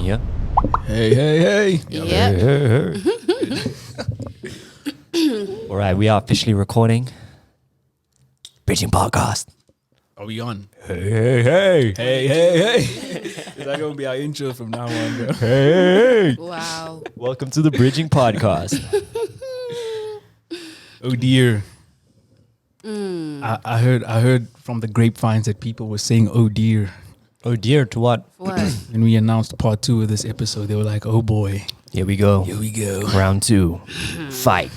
Yeah. Hey. Yep. All right, we are officially recording. Bridging podcast. Are we on? Hey. Hey. Is that going to be our intro from now on, bro? Hey. Wow. Welcome to the Bridging podcast. Oh, dear. I heard from the grapevines that people were saying, oh, dear. Oh dear, to what? What? When we announced part 2 of this episode, they were like, oh, boy. Here we go. Here we go. Round 2. Fight.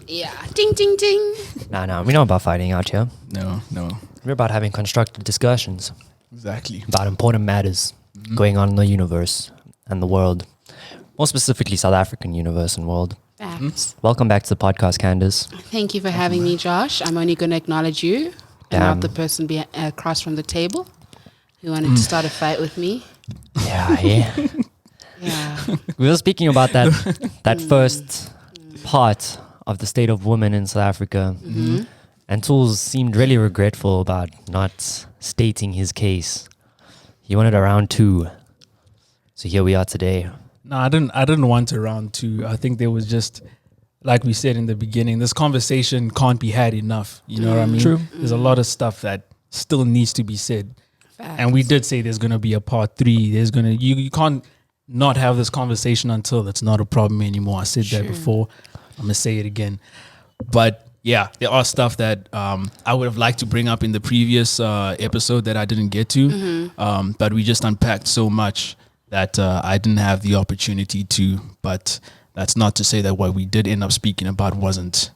Yeah. Ding, ding, ding. Nah, we're not about fighting out here. No. We're about having constructive discussions Exactly. about important matters going on in the universe and the world. More specifically, South African universe and world. Facts. Welcome back to the podcast, Candace. Thank you for having me, Josh. I'm only going to acknowledge you and Damn. not the person across from the table who wanted to start a fight with me. Yeah. Yeah. We were speaking about that first part of the state of women in South Africa. And Tools seemed really regretful about not stating his case. He wanted a round 2. So here we are today. No, I didn't want a round 2. I think there was just, like we said in the beginning, this conversation can't be had enough. You know what I mean? True. There's a lot of stuff that still needs to be said. Facts. And we did say there's going to be a part 3. There's going to, you can't not have this conversation until it's not a problem anymore. I said that before. I'm going to say it again. But yeah, there are stuff that I would have liked to bring up in the previous episode that I didn't get to. But we just unpacked so much that I didn't have the opportunity to. But that's not to say that what we did end up speaking about wasn't,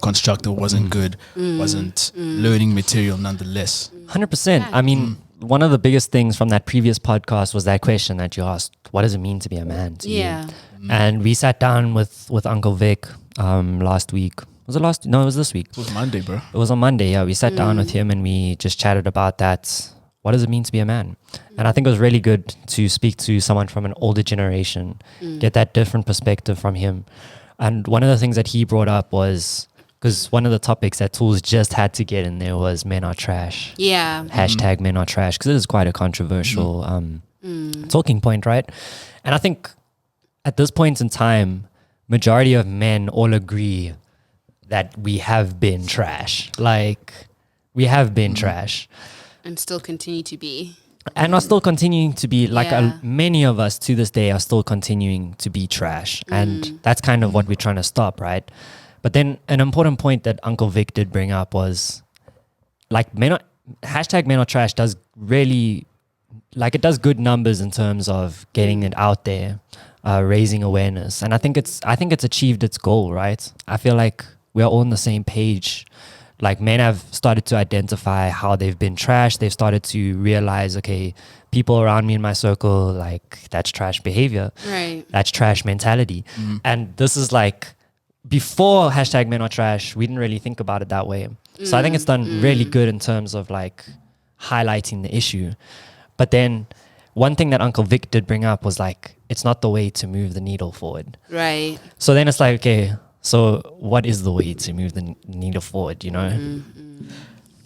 constructive, wasn't good, wasn't learning material nonetheless. 100%. I mean, one of the biggest things from that previous podcast was that question that you asked, what does it mean to be a man to you? Yeah. And we sat down with Uncle Vic last week. Was it last? No, it was this week. It was Monday, bro. It was on Monday, yeah. We sat down with him and we just chatted about that. What does it mean to be a man? And I think it was really good to speak to someone from an older generation, get that different perspective from him. And one of the things that he brought up was, because one of the topics that Tools just had to get in there was men are trash. Yeah. Hashtag men are trash, because it is quite a controversial talking point, right? And I think at this point in time, majority of men all agree that we have been trash. Like, we have been trash. And still continue to be. And are still continuing to be, like Yeah. many of us to this day are still continuing to be trash. And that's kind of what we're trying to stop, right? But then an important point that Uncle Vic did bring up was, like, hashtag men are trash does really, like, it does good numbers in terms of getting it out there, raising awareness. And I think it's achieved its goal, right? I feel like we're all on the same page. Like, men have started to identify how they've been trash. They've started to realize, okay, people around me in my circle, like, that's trash behavior. Right. That's trash mentality. And this is like, before hashtag men are trash, we didn't really think about it that way. So I think it's done really good in terms of, like, highlighting the issue. But then one thing that Uncle Vic did bring up was, like, it's not the way to move the needle forward. Right. So then it's like, okay, so what is the way to move the needle forward,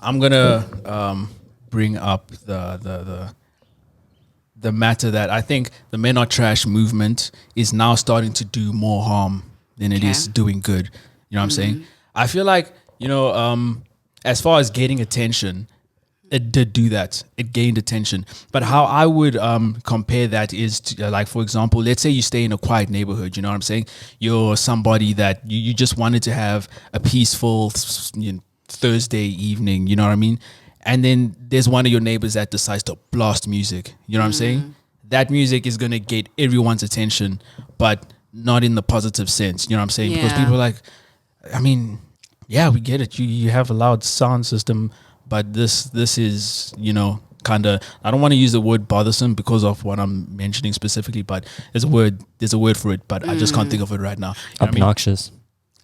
I'm gonna bring up the matter that I think the men are trash movement is now starting to do more harm than it is doing good. You know what I'm saying? I feel like, as far as getting attention, it did do that. It gained attention. But how I would compare that is to, like, for example, let's say you stay in a quiet neighborhood, you know what I'm saying? You're somebody that you just wanted to have a peaceful Thursday evening, you know what I mean? And then there's one of your neighbors that decides to blast music, you know what I'm saying? That music is going to get everyone's attention, but not in the positive sense, you know what I'm saying? Because people are like, I mean, yeah, we get it. You have a loud sound system, but this is, kind of, I don't want to use the word bothersome because of what I'm mentioning specifically, but there's a word for it, but I just can't think of it right now. You know what I mean? Obnoxious.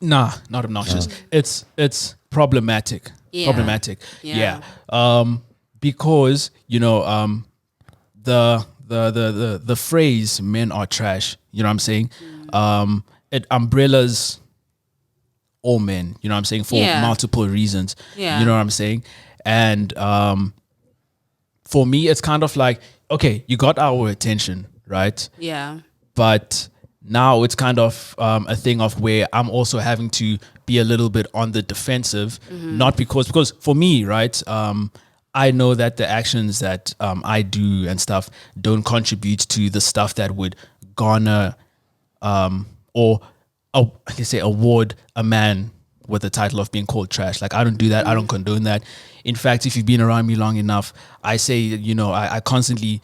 Nah, not obnoxious. It's problematic. Yeah. Problematic. Yeah. Because, the phrase men are trash, you know what I'm saying? It umbrellas all men, you know what I'm saying, for multiple reasons. Yeah. You know what I'm saying? And for me, it's kind of like, okay, you got our attention, right? Yeah. But now it's kind of a thing of where I'm also having to be a little bit on the defensive, not because for me, right? I know that the actions that I do and stuff don't contribute to the stuff that would garner or let's say award a man with the title of being called trash. Like I don't do that. I don't condone that. In fact, if you've been around me long enough, I say, you know, I constantly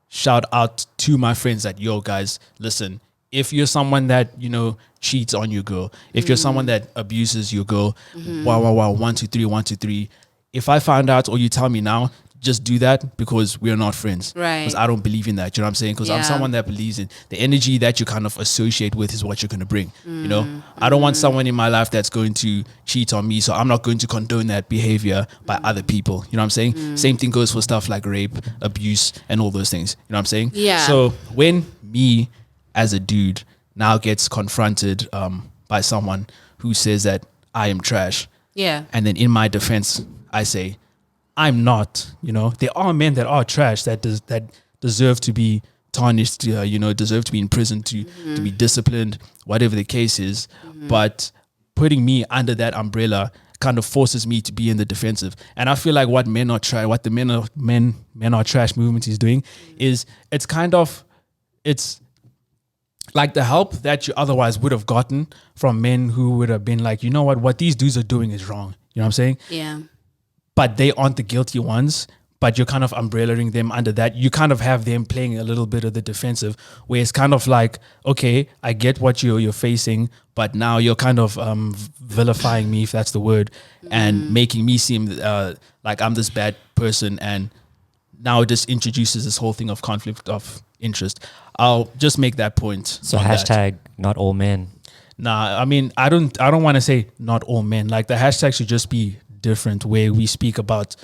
shout out to my friends that, yo, guys, listen, if you're someone that, you know, cheats on your girl, if you're someone that abuses your girl, wow, 1, 2, 3, 1, 2, 3. If I find out or you tell me now, just do that because we're not friends. Right. Because I don't believe in that. You know what I'm saying? Because I'm someone that believes in the energy that you kind of associate with is what you're going to bring. You know, I don't want someone in my life that's going to cheat on me. So I'm not going to condone that behavior by other people. You know what I'm saying? Same thing goes for stuff like rape, abuse, and all those things. You know what I'm saying? Yeah. So when me as a dude now gets confronted by someone who says that I am trash. Yeah. And then in my defense, I say, I'm not, you know, there are men that are trash that deserve to be tarnished, you know, deserve to be in prison, to be disciplined, whatever the case is. But putting me under that umbrella kind of forces me to be in the defensive. And I feel like what the men are trash movement is doing is it's like the help that you otherwise would have gotten from men who would have been like, you know what these dudes are doing is wrong. You know what I'm saying? Yeah. But they aren't the guilty ones, but you're kind of umbrellaing them under that. You kind of have them playing a little bit of the defensive, where it's kind of like, okay, I get what you're facing, but now you're kind of vilifying me, if that's the word, and making me seem like I'm this bad person. And now it just introduces this whole thing of conflict of interest. I'll just make that point. So hashtag not all men. Nah, I mean, I don't want to say not all men. Like the hashtag should just be different, where we speak about,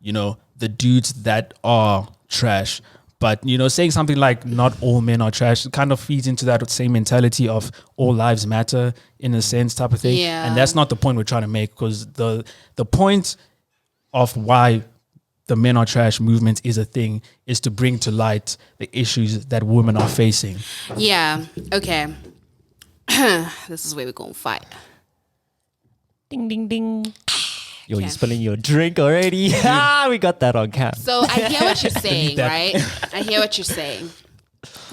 you know, the dudes that are trash. But, you know, saying something like not all men are trash kind of feeds into that same mentality of all lives matter in a sense type of thing. Yeah. And that's not the point we're trying to make, because the point of why the men are trash movement is a thing is to bring to light the issues that women are facing. Yeah. Okay. This is where we're going to fight. Ding, ding, ding. Yo, Okay. you're spilling your drink already. We got that on cam. So I hear what you're saying, right? I hear what you're saying.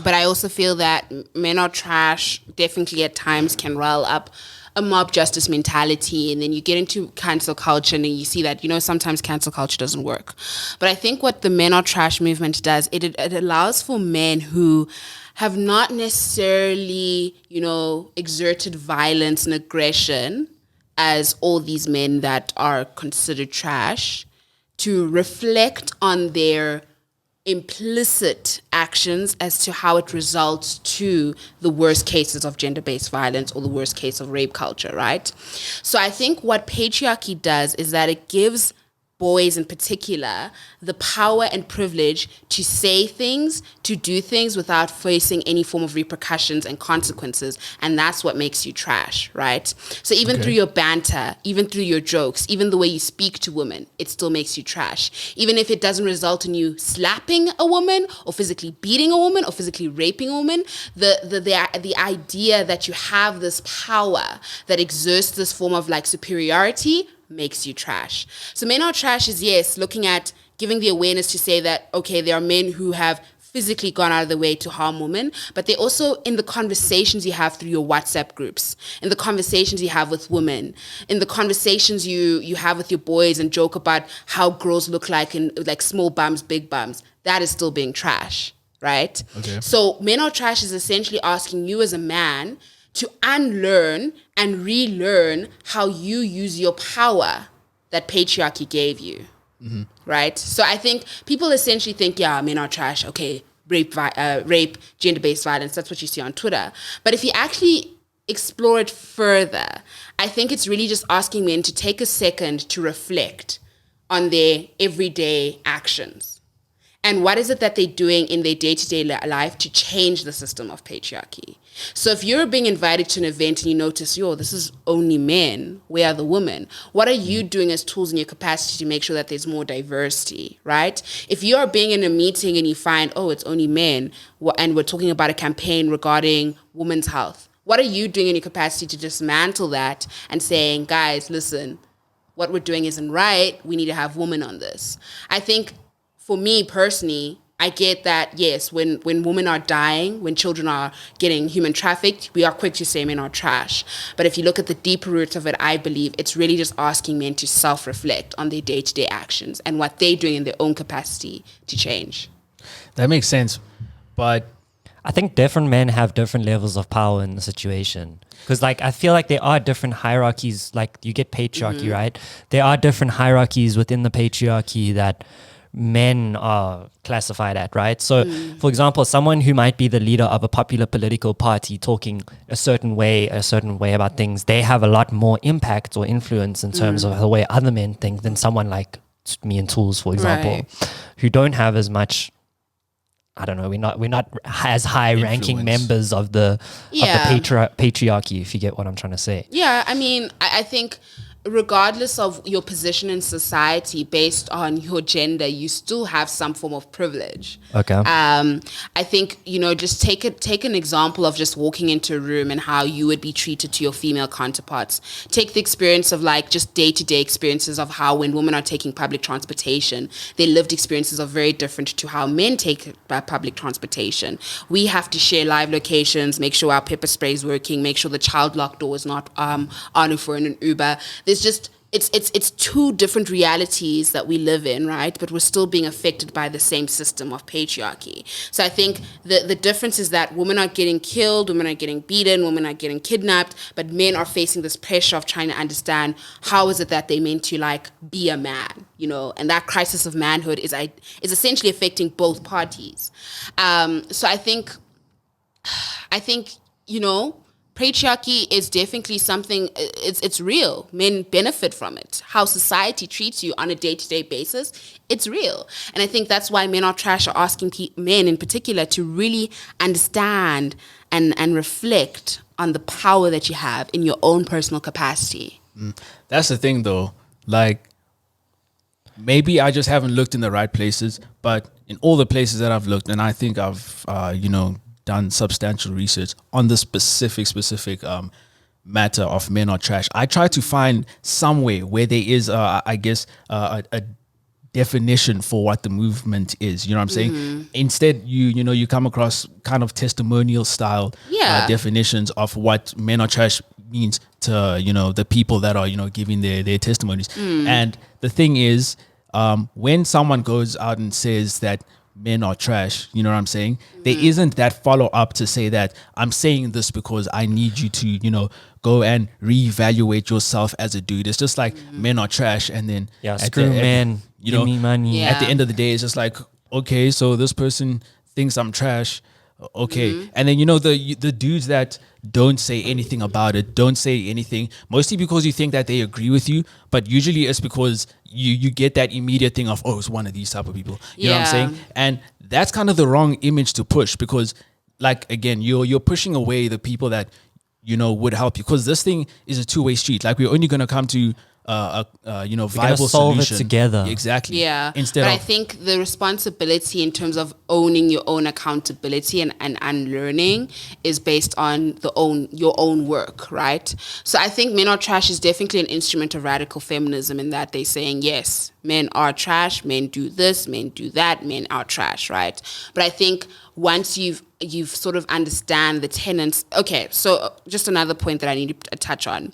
But I also feel that men are trash definitely at times can rile up a mob justice mentality, and then you get into cancel culture and then you see that, you know, sometimes cancel culture doesn't work. But I think what the men are trash movement does, it allows for men who have not necessarily, you know, exerted violence and aggression as all these men that are considered trash, to reflect on their implicit actions as to how it results to the worst cases of gender-based violence or the worst case of rape culture, right? So I think what patriarchy does is that it gives boys in particular the power and privilege to say things, to do things without facing any form of repercussions and consequences. And that's what makes you trash, right? So even through your banter, even through your jokes, even the way you speak to women, it still makes you trash. Even if it doesn't result in you slapping a woman or physically beating a woman or physically raping a woman, the idea that you have this power that exerts this form of like superiority makes you trash. So men are trash is, yes, looking at giving the awareness to say that, okay, there are men who have physically gone out of the way to harm women, but they also, in the conversations you have through your WhatsApp groups, in the conversations you have with women, in the conversations you have with your boys and joke about how girls look like in like small bums, big bums, that is still being trash, right? Okay. So men are trash is essentially asking you as a man to unlearn and relearn how you use your power that patriarchy gave you, right? So I think people essentially think, yeah, men are trash, okay, rape, gender-based violence, that's what you see on Twitter. But if you actually explore it further, I think it's really just asking men to take a second to reflect on their everyday actions And what is it that they're doing in their day-to-day life to change the system of patriarchy? So if you're being invited to an event and you notice, this is only men, where are the women? What are you doing as tools in your capacity to make sure that there's more diversity, right? If you are being in a meeting and you find, it's only men, and we're talking about a campaign regarding women's health, what are you doing in your capacity to dismantle that and saying, guys, listen, what we're doing isn't right. We need to have women on this. I think for me personally, I get that, yes, when women are dying, when children are getting human trafficked, we are quick to say men are trash. But if you look at the deeper roots of it, I believe it's really just asking men to self-reflect on their day-to-day actions and what they're doing in their own capacity to change. That makes sense. But I think different men have different levels of power in the situation. Because I feel like there are different hierarchies. Like you get patriarchy, right? There are different hierarchies within the patriarchy that men are classified at, right? So, for example, someone who might be the leader of a popular political party talking a certain way about things, they have a lot more impact or influence in terms of the way other men think than someone like me and Tools, for example, who don't have as much. I don't know. We're not as high ranking members of the patriarchy. If you get what I'm trying to say. Yeah, I mean, I think regardless of your position in society, based on your gender, you still have some form of privilege. Okay. I think, just take an example of just walking into a room and how you would be treated to your female counterparts. Take the experience of just day-to-day experiences of how when women are taking public transportation, their lived experiences are very different to how men take public transportation. We have to share live locations, make sure our pepper spray is working, make sure the child lock door is not on for an Uber. It's two different realities that we live in, right? But we're still being affected by the same system of patriarchy. So I think the difference is that women are getting killed, women are getting beaten, women are getting kidnapped, but men are facing this pressure of trying to understand how is it that they meant to be a man, and that crisis of manhood is essentially affecting both parties. So I think patriarchy is definitely something, it's real. Men benefit from it. How society treats you on a day-to-day basis, it's real. And I think that's why Men Are Trash are asking men in particular to really understand and reflect on the power that you have in your own personal capacity. That's the thing though. Maybe I just haven't looked in the right places, but in all the places that I've looked, and I think I've, done substantial research on the specific matter of Men Are Trash. I try to find somewhere where there is, a definition for what the movement is. You know what I'm saying? Instead, you come across kind of testimonial style definitions of what Men Are Trash means to the people that are giving their testimonies. And the thing is, when someone goes out and says that men are trash, you know what I'm saying? There isn't that follow up to say that I'm saying this because I need you to, go and reevaluate yourself as a dude. It's just men are trash, and then screw men, give me money. At the end of the day, it's just okay, so this person thinks I'm trash. Okay. And then the dudes that don't say anything about it, don't say anything, mostly because you think that they agree with you, but usually it's because you get that immediate thing of, it's one of these type of people. You know what I'm saying? And that's kind of the wrong image to push, because again, you're pushing away the people that would help you, because this thing is a two-way street. We're only going to come to viable solve solution it together. Exactly. Yeah. But I think the responsibility in terms of owning your own accountability and learning is based on your own work, right? So I think Men Are Trash is definitely an instrument of radical feminism, in that they're saying, yes, men are trash, men do this, men do that, men are trash, right? But I think once you've sort of understand the tenets. Okay, so just another point that I need to touch on.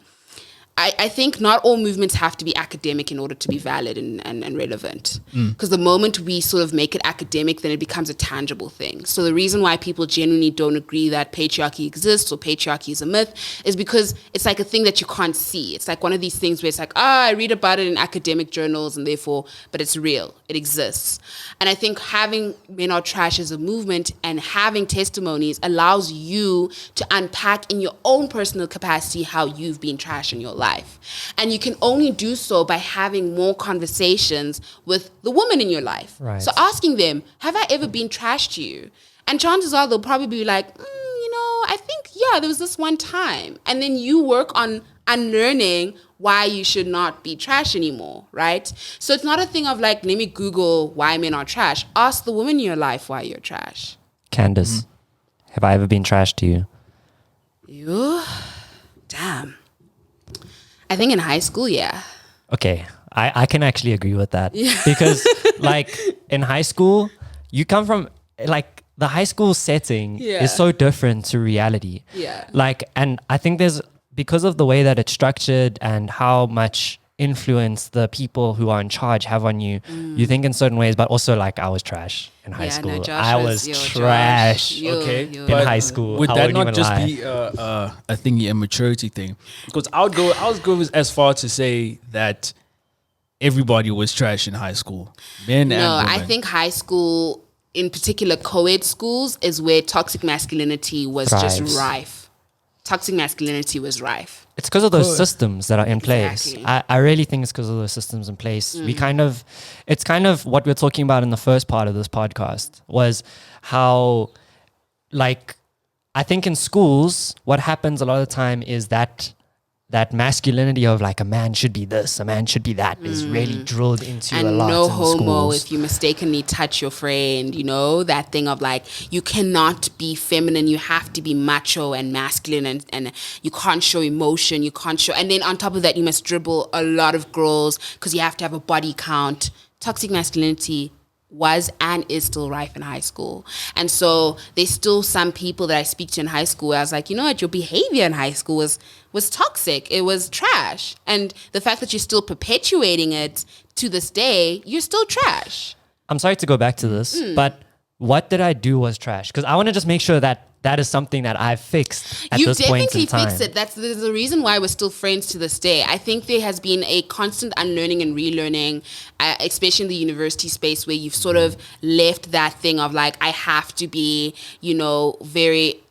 I think not all movements have to be academic in order to be valid and relevant. Because the moment we sort of make it academic, then it becomes a tangible thing. So the reason why people genuinely don't agree that patriarchy exists or patriarchy is a myth is because it's a thing that you can't see. It's one of these things where it's I read about it in academic journals and therefore, but it's real. It exists. And I think having Men Are Trash as a movement and having testimonies allows you to unpack in your own personal capacity how you've been trash in your life. life. And you can only do so by having more conversations with the women in your life. Right. So asking them, have I ever been trash to you? And chances are they'll probably be like, I think, there was this one time. And then you work on unlearning why you should not be trash anymore, right? So it's not a thing of like, let me Google why men are trash. Ask the woman in your life why you're trash. Candace, have I ever been trash to you? You? Damn. I think in high school, yeah. Okay, I can actually agree with that. Because like in high school, you come from like the high school setting is so different to reality. Yeah. Like, and I think because of the way that it's structured and how much influence the people who are in charge have on you, you think in certain ways, but also like I was trash in high school. No, Josh I was trash in high school. Would I that wouldn't not even just lie. be a thingy, a maturity thing? Because I would go as far to say that everybody was trash in high school, men and women. I think high school, in particular co-ed schools, is where toxic masculinity was just rife. Toxic masculinity was rife. It's because of those systems that are in place. Exactly. I really think it's because of those systems in place. It's kind of what we're talking about in the first part of this podcast was how, like, I think in schools, what happens a lot of the time is that masculinity of like a man should be this, a man should be that is really drilled into and a lot no in homo schools. if you mistakenly touch your friend, that thing of like, you cannot be feminine, you have to be macho and masculine, and you can't show emotion, you can't show, and then on top of that you must dribble a lot of girls because you have to have a body count. Toxic masculinity was and is still rife in high school. And so there's still some people that I speak to in high school where I was like, you know what, your behavior in high school was toxic. It was trash. And the fact that you're still perpetuating it to this day, you're still trash. I'm sorry to go back to this, but what did I do was trash? Because I want to just make sure that is something that I've fixed at this point in time. You definitely fixed it. There's a reason why we're still friends to this day. I think there has been a constant unlearning and relearning, especially in the university space, where you've sort of left that thing of like, I have to be, very...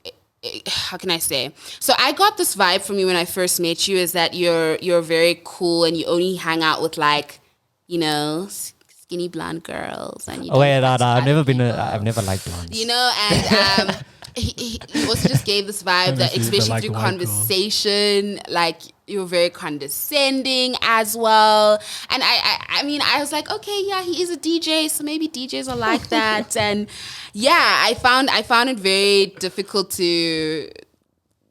How can I say? So I got this vibe from you when I first met you, is that you're very cool and you only hang out with like, skinny blonde girls. And I've never liked blondes. And he also just gave this vibe that, especially through conversation, like you're very condescending as well. And I was like, okay, yeah, he is a DJ, so maybe DJs are like that. And yeah, I found it very difficult to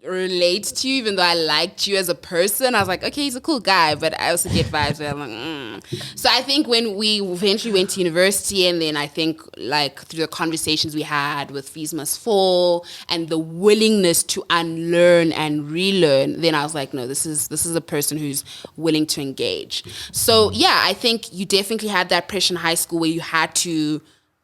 relate to you, even though I liked you as a person. I was like, okay, he's a cool guy, but I also get vibes where I'm like, So I think when we eventually went to university, and then I think like through the conversations we had with Fees Must Fall and the willingness to unlearn and relearn, then I was like, no, this is a person who's willing to engage. So yeah, I think you definitely had that pressure in high school where you had to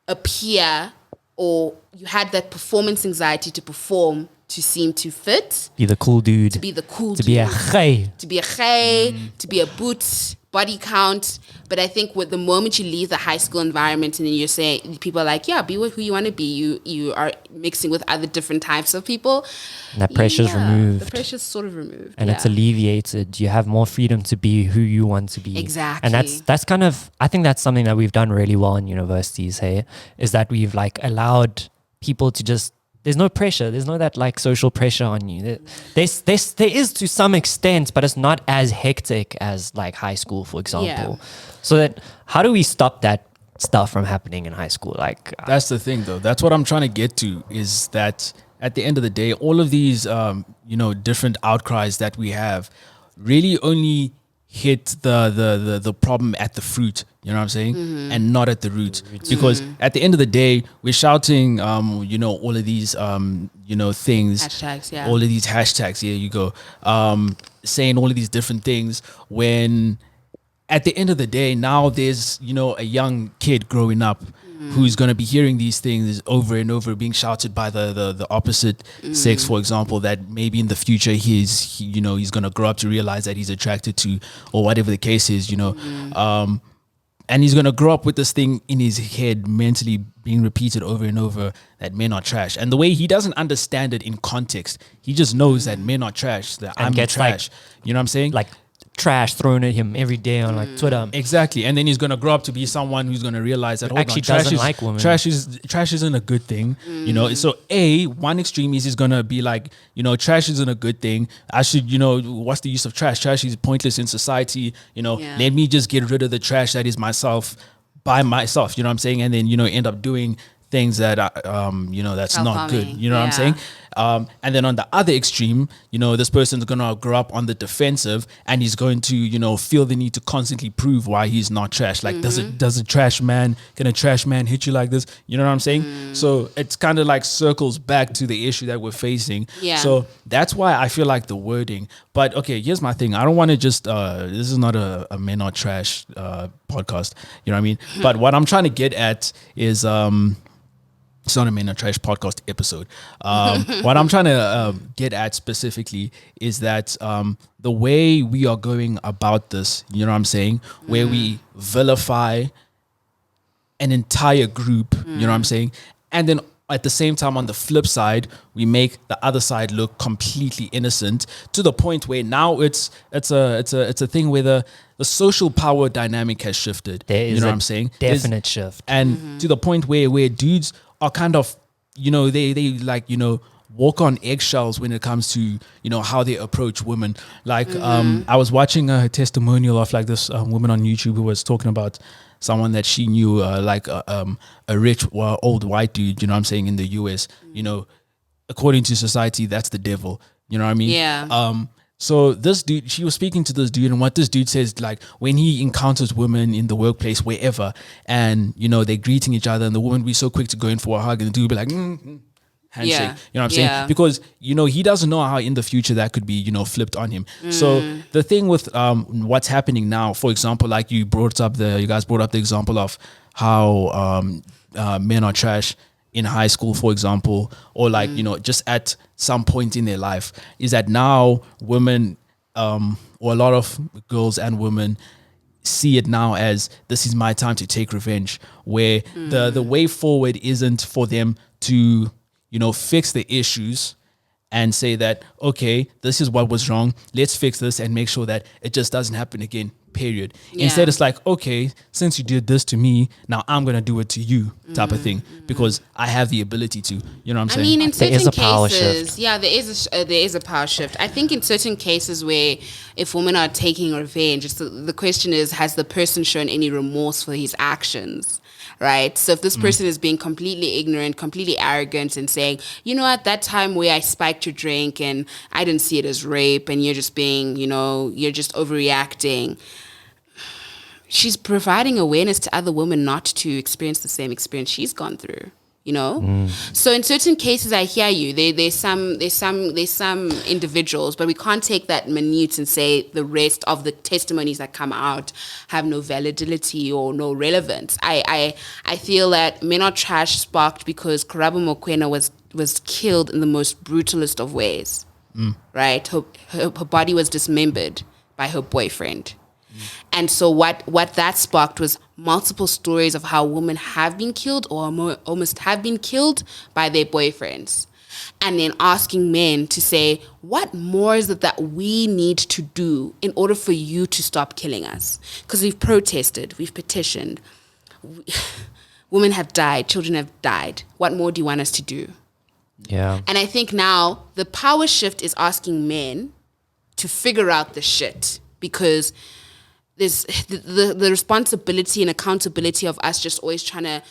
appear, or you had that performance anxiety to perform, to seem to fit. Be the cool dude. To be the cool to dude. Be a khay. To be a khay, to be a boot, body count. But I think with the moment you leave the high school environment and then you're saying, people are like, yeah, be who you want to be. You are mixing with other different types of people. And that pressure's removed. The pressure's sort of removed. And it's alleviated. You have more freedom to be who you want to be. Exactly. And that's kind of, I think that's something that we've done really well in universities, hey, is that we've like allowed people to just, there's no pressure. There's no that like social pressure on you. There is to some extent, but it's not as hectic as like high school, for example. Yeah. So that, how do we stop that stuff from happening in high school? Like that's the thing, though. That's what I'm trying to get to, is that at the end of the day, all of these, different outcries that we have really only hit the problem at the fruit, you know what I'm saying? And not at the root. Because at the end of the day, we're shouting, all of these, things. Hashtags, yeah. All of these hashtags, here you go. Saying all of these different things when at the end of the day, now there's, a young kid growing up who's going to be hearing these things over and over, being shouted by the opposite sex, for example, that maybe in the future he's going to grow up to realize that he's attracted to, or whatever the case is, and he's going to grow up with this thing in his head mentally being repeated over and over, that men are trash. And the way he doesn't understand it in context, he just knows that men are trash, that I'm gets trash. like, you know what I'm saying? Like trash thrown at him every day on like Twitter. Exactly, and then he's gonna grow up to be someone who's gonna realize that actually doesn't like women. Trash isn't a good thing, you know. So one extreme is he's gonna be like, you know, trash isn't a good thing. I should, you know, what's the use of trash? Trash is pointless in society. You know, let me just get rid of the trash that is myself by myself. You know what I'm saying? And then, you know, end up doing things that you know, that's not good. You know what I'm saying? And then on the other extreme, you know, this person's gonna grow up on the defensive, and he's going to, you know, feel the need to constantly prove why he's not trash. Like, can a trash man hit you like this? You know what I'm saying? So it's kind of like circles back to the issue that we're facing. So that's why I feel like the wording. But okay, here's my thing. I don't want to just this is not a men are trash podcast. You know what I mean? But what I'm trying to get at is it's not a Men Are Trash podcast episode. What I'm trying to get at specifically is that the way we are going about this, you know what I'm saying, where we vilify an entire group, you know what I'm saying, and then at the same time, on the flip side, we make the other side look completely innocent, to the point where now it's a thing where the social power dynamic has shifted. There is, you know what I'm saying? Definite shift, and to the point where dudes are kind of, you know, they like, you know, walk on eggshells when it comes to, you know, how they approach women. Like I was watching a testimonial of like this woman on YouTube who was talking about someone that she knew, like a rich old white dude, you know what I'm saying, in the US. You know, according to society, that's the devil. You know what I mean? Yeah. So this dude, she was speaking to this dude, and what this dude says, like, when he encounters women in the workplace, wherever, and, you know, they're greeting each other, and the woman will be so quick to go in for a hug, and the dude will be like, handshake. You know what I'm saying? Because, you know, he doesn't know how in the future that could be, you know, flipped on him. So the thing with what's happening now, for example, like you guys brought up the example of how men are trash in high school, for example, or like, you know, just at some point in their life, is that now women or a lot of girls and women see it now as, this is my time to take revenge, where the way forward isn't for them to, you know, fix the issues and say that, okay, this is what was wrong, let's fix this and make sure that it just doesn't happen again, period. Instead, it's like, okay, since you did this to me, now I'm going to do it to you, type of thing, because I have the ability to, you know what I'm saying? I mean, in certain there is a cases, power shift. there is a power shift. I think in certain cases where if women are taking revenge, the question is, has the person shown any remorse for his actions? Right. So if this person is being completely ignorant, completely arrogant, and saying, you know, at that time where I spiked your drink and I didn't see it as rape, and you're just being, you know, you're just overreacting, she's providing awareness to other women not to experience the same experience she's gone through. You know, so in certain cases, I hear you. There's some individuals, but we can't take that minute and say the rest of the testimonies that come out have no validity or no relevance. I feel that Men Are Trash sparked because Karabo Mokoena was killed in the most brutalist of ways. Right, her body was dismembered by her boyfriend. And so what that sparked was multiple stories of how women have been killed or almost have been killed by their boyfriends. And then asking men to say, what more is it that we need to do in order for you to stop killing us? Because we've protested, we've petitioned. Women have died, children have died. What more do you want us to do? Yeah. And I think now the power shift is asking men to figure out the shit, because there's the responsibility and accountability of us just always trying to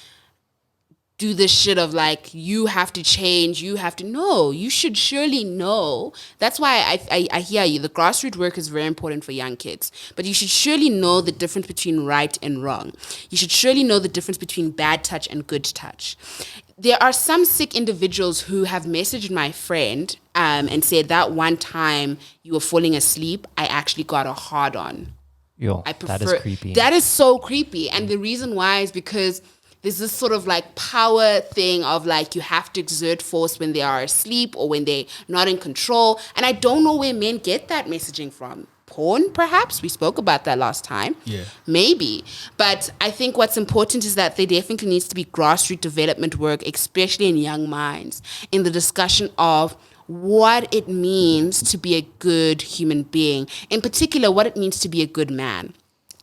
do this shit of like, you have to change, no, you should surely know. That's why I hear you. The grassroots work is very important for young kids, but you should surely know the difference between right and wrong. You should surely know the difference between bad touch and good touch. There are some sick individuals who have messaged my friend and said that one time you were falling asleep, I actually got a hard on. Yo, that is creepy. That is so creepy. And the reason why is because there's this sort of like power thing of like, you have to exert force when they are asleep or when they're not in control. And I don't know where men get that messaging from. Porn, perhaps? We spoke about that last time. Yeah. Maybe. But I think what's important is that there definitely needs to be grassroots development work, especially in young minds, in the discussion of what it means to be a good human being. In particular, what it means to be a good man.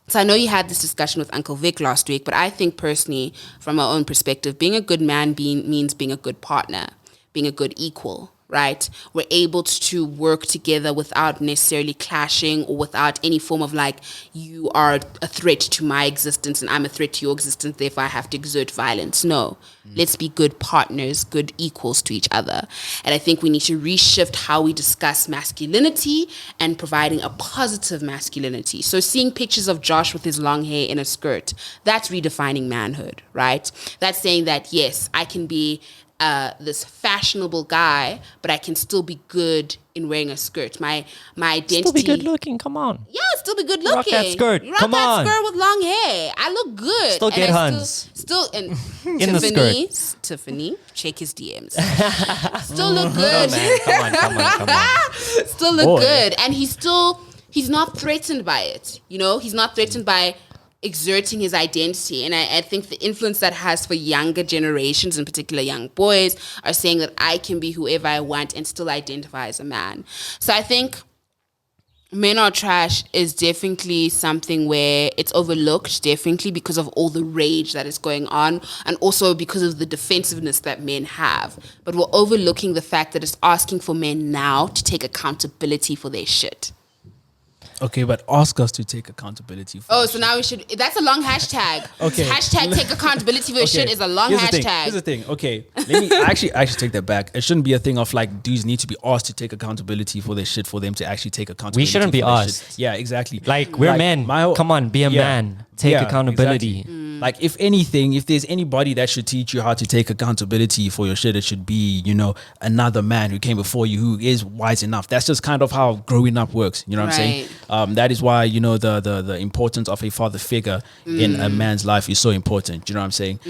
So I know you had this discussion with Uncle Vic last week, but I think personally, from our own perspective, being a good man means being a good partner, being a good equal, right? We're able to work together without necessarily clashing or without any form of like, you are a threat to my existence and I'm a threat to your existence, therefore I have to exert violence. No, let's be good partners, good equals to each other. And I think we need to reshift how we discuss masculinity and providing a positive masculinity. So seeing pictures of Josh with his long hair in a skirt, that's redefining manhood, right? That's saying that, yes, I can be this fashionable guy, but I can still be good in wearing a skirt. My identity. Still be good looking. Come on. Yeah, still be good looking. Rock that skirt. Come on. Skirt with long hair. I look good. Still get Huns. Still in the skirt. Tiffany, check his DMs. Still look good. Oh, man. Come on. Still look good, and he's not threatened by it. You know, he's not threatened by exerting his identity. And I think the influence that has for younger generations, in particular young boys, are saying that I can be whoever I want and still identify as a man. So I think Men Are Trash is definitely something where it's overlooked, definitely because of all the rage that is going on and also because of the defensiveness that men have. But we're overlooking the fact that it's asking for men now to take accountability for their shit. Okay, but ask us to take accountability for so now we should. That's a long hashtag. Okay. Hashtag take accountability for your shit is a long hashtag. Here's the thing. Okay. Let me actually take that back. It shouldn't be a thing of like dudes need to be asked to take accountability for their shit for them to actually take accountability. We shouldn't be for their asked. shit. Yeah, exactly. Like we're men. Come on, be a man. Take accountability. Exactly. Like if anything, if there's anybody that should teach you how to take accountability for your shit, it should be, you know, another man who came before you who is wise enough. That's just kind of how growing up works. You know what I'm saying? That is why, you know, the importance of a father figure in a man's life is so important. You know what I'm saying?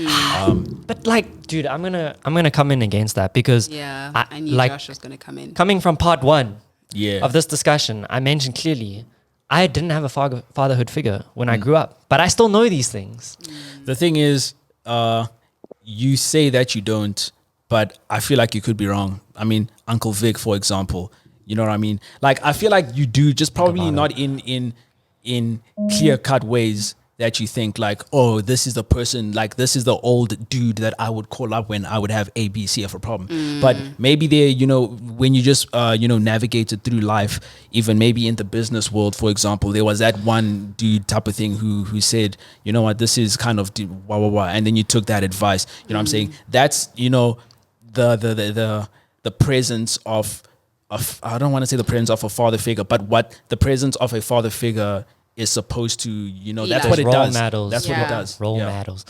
But like, dude, I'm gonna come in against that because I knew Josh was gonna come in. Coming from part one Yeah. of this discussion, I mentioned clearly I didn't have a fatherhood figure when I grew up, but I still know these things. The thing is, you say that you don't, but I feel like you could be wrong. I mean, Uncle Vic, for example, you know what I mean? Like, I feel like you do, just probably not in clear-cut ways that you think like, oh, this is the person, like this is the old dude that I would call up when I would have A, B, C of a problem. But maybe they, you know, when you just, you know, navigated through life, even maybe in the business world, for example, there was that one dude type of thing who said, you know what, this is kind of wah. And then you took that advice, you know what I'm saying? That's, you know, the presence of I don't want to say the presence of a father figure, but what the presence of a father figure is supposed to, you know, that's what it does. That's what it does. Role models.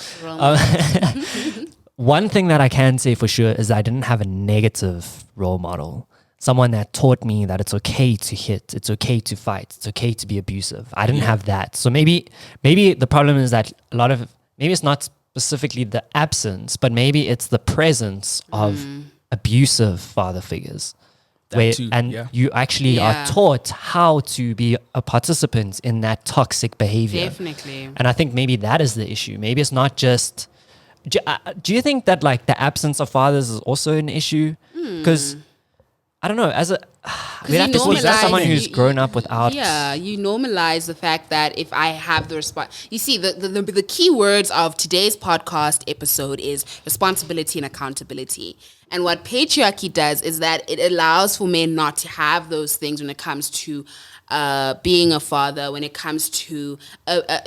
One thing that I can say for sure is I didn't have a negative role model. Someone that taught me that it's okay to hit, it's okay to fight, it's okay to be abusive. I didn't have that. So maybe the problem is that maybe it's not specifically the absence, but maybe it's the presence of abusive father figures. You actually are taught how to be a participant in that toxic behavior. Definitely. And I think maybe that is the issue. Maybe it's not just... Do you think that like the absence of fathers is also an issue? Because, I don't know, as someone who's grown up without... Yeah, you normalize the fact that if I have the response... You see, the key words of today's podcast episode is responsibility and accountability. And what patriarchy does is that it allows for men not to have those things when it comes to being a father, when it comes to,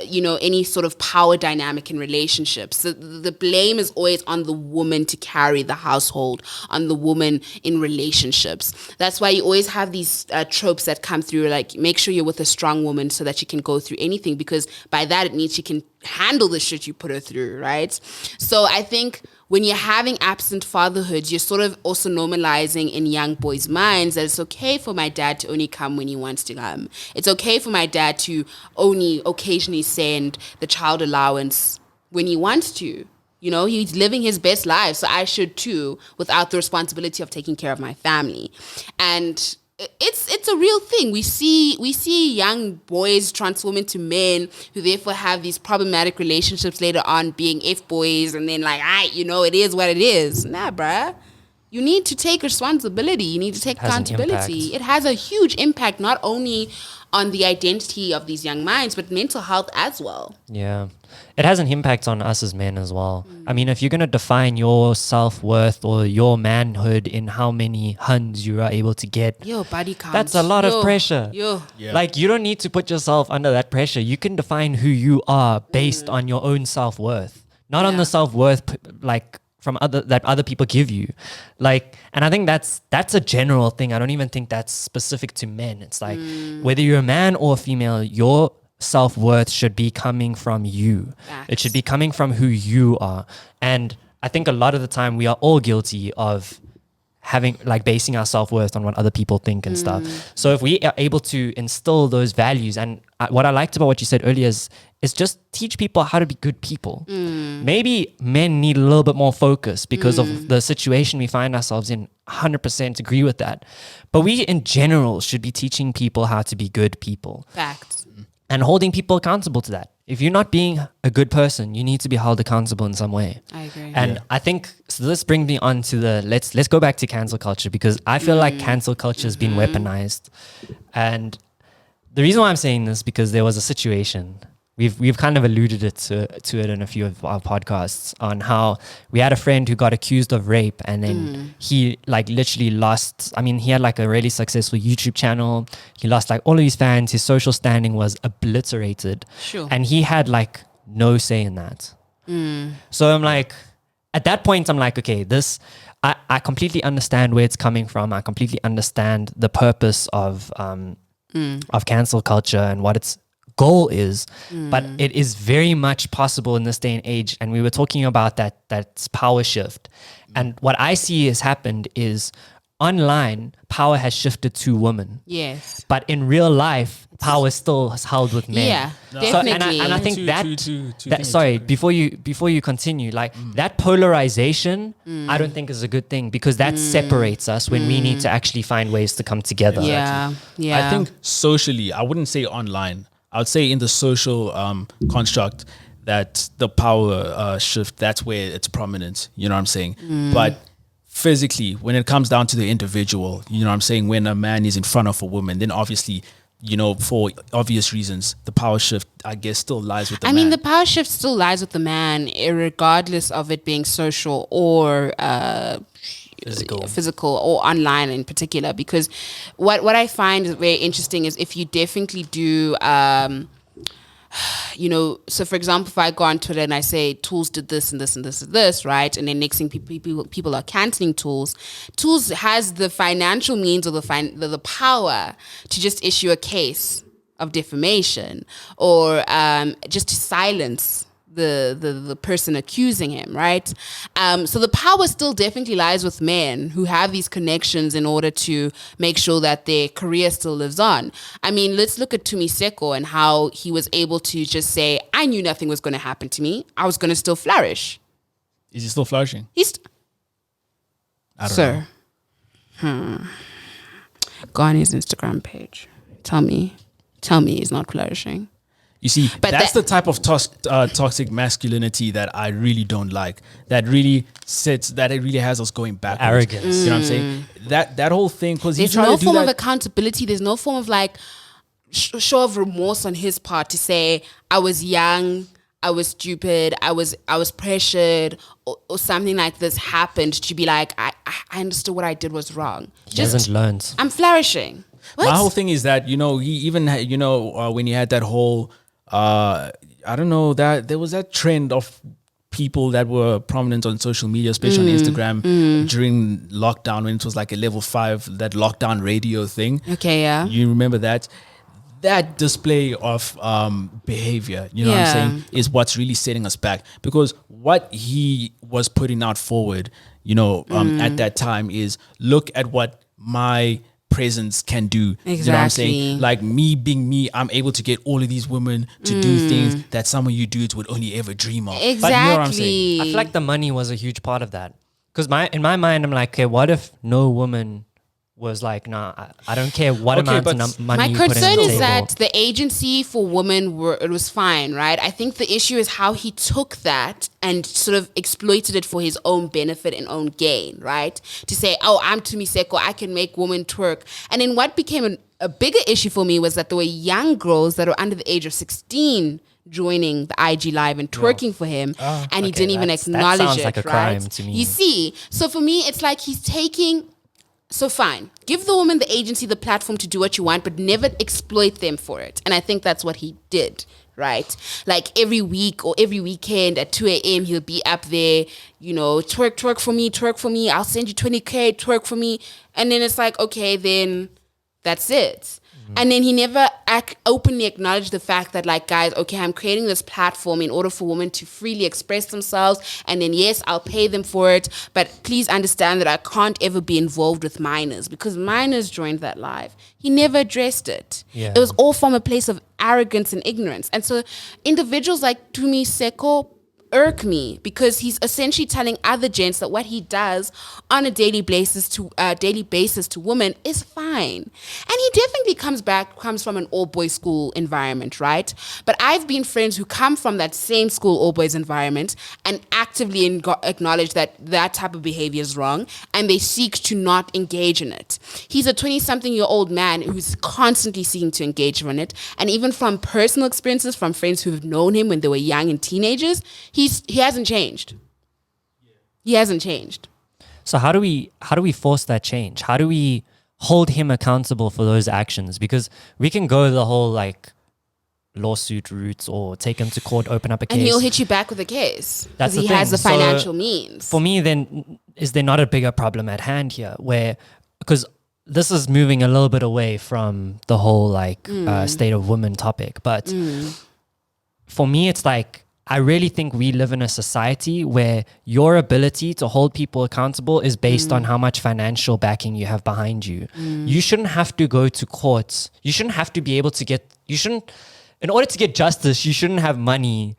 you know, any sort of power dynamic in relationships. So the blame is always on the woman to carry the household, on the woman in relationships. That's why you always have these tropes that come through, like make sure you're with a strong woman so that you can go through anything, because by that it means she can handle the shit you put her through, right? So I think when you're having absent fatherhood, you're sort of also normalizing in young boys' minds that it's okay for my dad to only come when he wants to come. It's okay for my dad to only occasionally send the child allowance when he wants to. You know, he's living his best life, so I should too, without the responsibility of taking care of my family. And it's a real thing. We see young boys transform into men who therefore have these problematic relationships later on, being F-boys, and then like, you know, it is what it is. Nah, bruh. you need to take responsibility. You need to take Has an accountability. impact. It has a huge impact, not only on the identity of these young minds, but mental health as well. Yeah. It has an impact on us as men as well. I mean, if you're going to define your self-worth or your manhood in how many huns you are able to get, Yo, body count. that's a lot of pressure. Yo. Yeah. Like, you don't need to put yourself under that pressure. You can define who you are based on your own self-worth, not on Yeah. the self-worth like from other people give you. Like, and I think that's a general thing. I don't even think that's specific to men. It's like whether you're a man or a female, your self-worth should be coming from you. It should be coming from who you are. And I think a lot of the time we are all guilty of having like basing our self-worth on what other people think and stuff. So if we are able to instill those values, and what I liked about what you said earlier is just teach people how to be good people. Maybe men need a little bit more focus because of the situation we find ourselves in. 100% agree with that. But we in general should be teaching people how to be good people. Facts. And holding people accountable to that. If you're not being a good person, you need to be held accountable in some way. I agree. And I think, so this brings me on to the, let's go back to cancel culture, because I feel like cancel culture has been weaponized. And the reason why I'm saying this, because there was a situation, we've kind of alluded to it in a few of our podcasts, on how we had a friend who got accused of rape, and then he like literally lost, I mean, he had like a really successful YouTube channel. He lost like all of his fans. His social standing was obliterated. Sure. And he had like no say in that. So I'm like, at that point, I'm like, okay, this, I completely understand where it's coming from. I completely understand the purpose of cancel culture and what its goal is, but it is very much possible in this day and age. And we were talking about that power shift. And what I see has happened is online power has shifted to women. Yes. But in real life, power still is held with men. Yeah, So, definitely. and I think before you continue, like that polarization, I don't think is a good thing, because that separates us when we need to actually find ways to come together. Yeah. Yeah. I think socially, I wouldn't say online. I would say in the social construct, that the power shift, that's where it's prominent. You know what I'm saying? But physically, when it comes down to the individual, you know what I'm saying? When a man is in front of a woman, then obviously, you know, for obvious reasons, the power shift, I guess, still lies with the man. I mean, the power shift still lies with the man, regardless of it being social or physical or online in particular. Because what I find very interesting is if you definitely do, you know, so for example, if I go on Twitter and I say Tools did this and this and this and this, right? And then next thing people are canceling Tools. Tools has the financial means or the power to just issue a case of defamation or just to silence the person accusing him, right? So the power still definitely lies with men who have these connections in order to make sure that their career still lives on. I mean, let's look at Tumiseko and how he was able to just say, I knew nothing was going to happen to me. I was going to still flourish. Is he still flourishing? I don't know. Go on his Instagram page. Tell me he's not flourishing. You see, But that's the type of toxic masculinity that I really don't like. That really has us going backwards. Arrogance. You know what I'm saying? That whole thing, because he's There's trying no to do form of that. accountability. There's no form of like show of remorse on his part to say, I was young, I was stupid, I was pressured, or something like this happened, to be like, I understood what I did was wrong. He hasn't learned. I'm flourishing. What? My whole thing is that, you know, he even, you know, when he had that whole, I don't know, that there was that trend of people that were prominent on social media, especially on Instagram during lockdown, when it was like a level 5, that lockdown radio thing. Okay, yeah. You remember that? That display of behavior, you know what I'm saying, is what's really setting us back. Because what he was putting out forward, you know, at that time is, look at what my presence can do. Exactly. You know what I'm saying? Like, me being me, I'm able to get all of these women to do things that some of you dudes would only ever dream of. Exactly. But you know what I'm saying? I feel like the money was a huge part of that. Because in my mind, I'm like, okay, what if no woman was like, nah, I don't care what Okay, amount but of money My you put in concern the is table. that the agency for women it was fine, right? I think the issue is how he took that and sort of exploited it for his own benefit and own gain, right? To say, oh, I'm Tumiseko, I can make women twerk. And then what became a bigger issue for me was that there were young girls that were under the age of 16 joining the IG live and twerking for him, and he okay, didn't even that acknowledge sounds it, like a right? crime to me. You see, so for me, it's like he's taking. So fine, give the woman the agency, the platform to do what you want, but never exploit them for it. And I think that's what he did, right? Like every week or every weekend at 2 a.m., he'll be up there, twerk for me. I'll send you 20K, twerk for me. And then it's like, okay, then that's it. And then he never openly acknowledged the fact that, like, guys, okay, I'm creating this platform in order for women to freely express themselves. And then, yes, I'll pay them for it. But please understand that I can't ever be involved with minors because minors joined that live. He never addressed it. Yeah. It was all from a place of arrogance and ignorance. And so individuals like Tumiseko irk me because he's essentially telling other gents that what he does on a daily basis to women is fine. And he definitely comes from an all-boys school environment, right? But I've been friends who come from that same school all-boys environment and actively acknowledge that type of behavior is wrong, and they seek to not engage in it. He's a 20-something-year-old man who's constantly seeking to engage in it, and even from personal experiences from friends who've known him when they were young and teenagers, he hasn't changed. He hasn't changed. So how do we force that change? How do we hold him accountable for those actions? Because we can go the whole like lawsuit route or take him to court, open up a case. And he'll hit you back with a case That's because he the has the thing. So financial means. For me, then, is there not a bigger problem at hand here? Because this is moving a little bit away from the whole like state of women topic. But for me, it's like, I really think we live in a society where your ability to hold people accountable is based on how much financial backing you have behind you. You shouldn't have to go to courts. You shouldn't have to be able to in order to get justice, you shouldn't have money.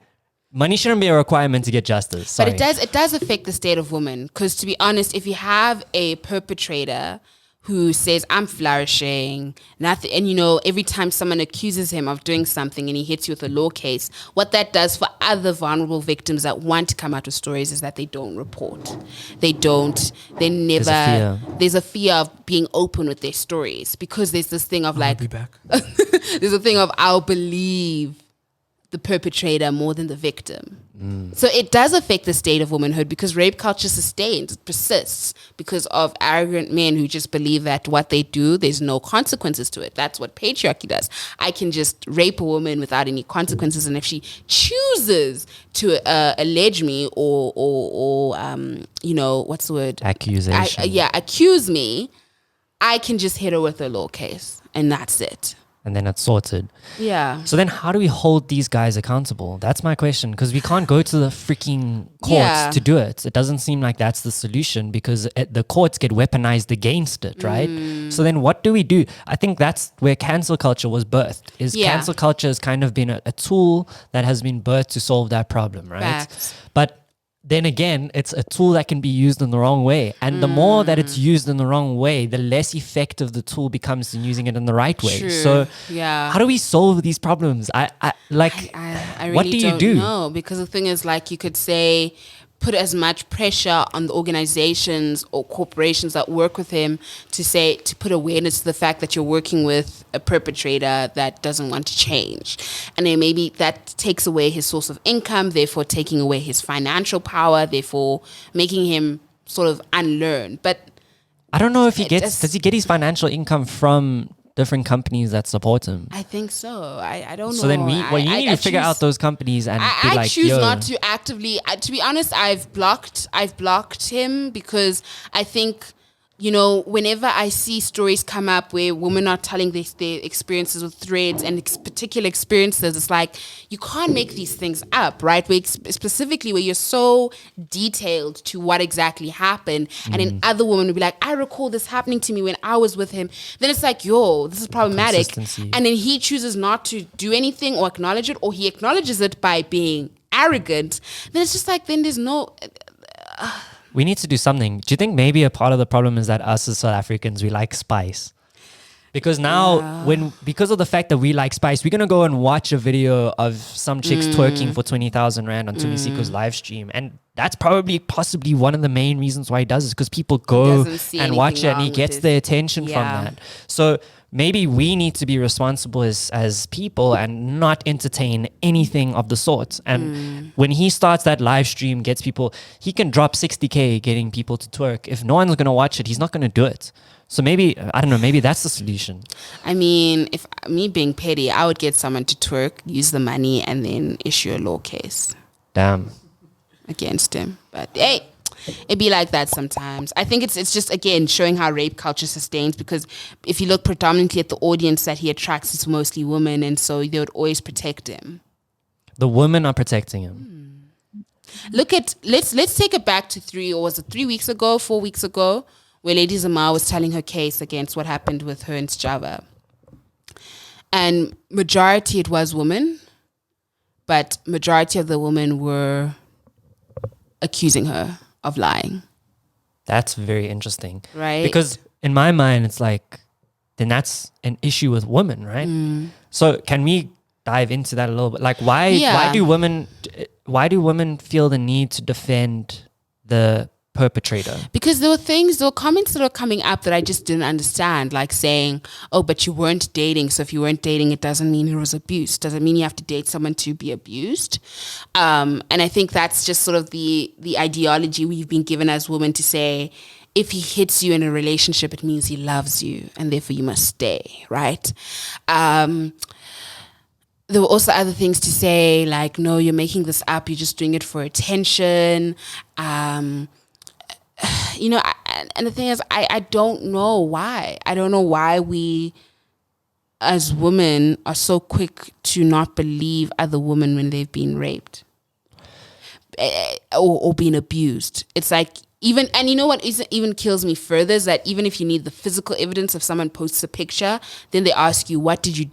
Money shouldn't be a requirement to get justice. Sorry. But it does affect the state of women because, to be honest, if you have a perpetrator who says, I'm flourishing, nothing, and every time someone accuses him of doing something and he hits you with a law case, what that does for other vulnerable victims that want to come out with stories is that they don't report. They never, there's a fear of being open with their stories because there's this thing of like, I'll be back. there's a thing of I'll believe the perpetrator more than the victim. So it does affect the state of womanhood because rape culture sustains, it persists because of arrogant men who just believe that what they do, there's no consequences to it. That's what patriarchy does. I can just rape a woman without any consequences, and if she chooses to allege me or what's the word? Accusation. Accuse me, I can just hit her with a law case, and that's it. And then it's sorted. Yeah. So then how do we hold these guys accountable? That's my question. Because we can't go to the freaking courts to do it. It doesn't seem like that's the solution because the courts get weaponized against it, right? So then what do we do? I think that's where cancel culture was birthed. Cancel culture has kind of been a tool that has been birthed to solve that problem, right? Facts. But then again, it's a tool that can be used in the wrong way. And the more that it's used in the wrong way, the less effective the tool becomes in using it in the right way. True. So Yeah. how do we solve these problems? I really what do you do? don't know, because the thing is, like, you could say put as much pressure on the organizations or corporations that work with him to put awareness to the fact that you're working with a perpetrator that doesn't want to change. And then maybe that takes away his source of income, therefore taking away his financial power, therefore making him sort of unlearn. But I don't know if does he get his financial income from different companies that support him? I think so. I don't know. So then you need to figure out those companies and be like, I choose yo. not to actively. To be honest, I've blocked him because I think, whenever I see stories come up where women are telling their experiences with threads and particular experiences, it's like you can't make these things up, right? Specifically where you're so detailed to what exactly happened, and then other women will be like, I recall this happening to me when I was with him. Then it's like, yo, this is problematic. Consistency. And then he chooses not to do anything or acknowledge it, or he acknowledges it by being arrogant. Then it's just like, then there's no... we need to do something. Do you think maybe a part of the problem is that us as South Africans, we like spice? Because now, because of the fact that we like spice, we're gonna go and watch a video of some chicks twerking for 20,000 rand on Tumisiko's live stream, and that's possibly one of the main reasons why he does it, because people go and watch it, and he gets the attention from that. So maybe we need to be responsible as people and not entertain anything of the sort. And when he starts that live stream, gets people, he can drop 60K getting people to twerk. If no one's gonna watch it, he's not gonna do it. So maybe, I don't know, maybe that's the solution. I mean, if me being petty, I would get someone to twerk, use the money, and then issue a law case. Damn. Against him. But hey, it be like that sometimes. I think it's just, again, showing how rape culture sustains, because if you look predominantly at the audience that he attracts, it's mostly women, and so they would always protect him. The women are protecting him. Look at, let's take it back to 4 weeks ago, where Lady Nxumalo was telling her case against what happened with her and Java. And majority it was women, but majority of the women were accusing her of lying. That's very interesting. Right. Because in my mind, it's like, then that's an issue with women, right? So can we dive into that a little bit? Like, why do women feel the need to defend the perpetrator? Because there were comments that were coming up that I just didn't understand, like saying, oh, but you weren't dating, so if you weren't dating, it doesn't mean it was abuse. Doesn't mean you have to date someone to be abused. And I think that's just sort of the ideology we've been given as women, to say, if he hits you in a relationship, it means he loves you, and therefore you must stay, right? There were also other things to say, like, no, you're making this up, you're just doing it for attention. You know, and the thing is, I don't know why. I don't know why we, as women, are so quick to not believe other women when they've been raped or been abused. It's like, and you know what even kills me further is that even if you need the physical evidence, if someone posts a picture, then they ask you, what did you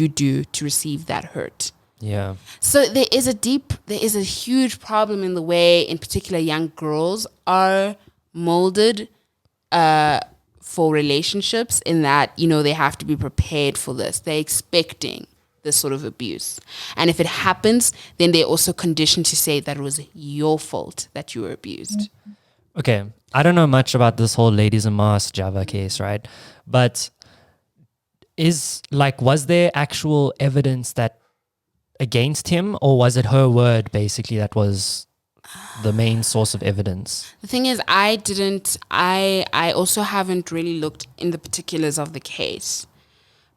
do to receive that hurt? Yeah. So there is a huge problem in the way, in particular, young girls are molded for relationships, in that, you know, they have to be prepared for this. They're expecting this sort of abuse. And if it happens, then they're also conditioned to say that it was your fault that you were abused. Okay. I don't know much about this whole Ladies and Mass Java case, right? But was there actual evidence that against him, or was it her word basically that was the main source of evidence? The thing is, I also haven't really looked in the particulars of the case,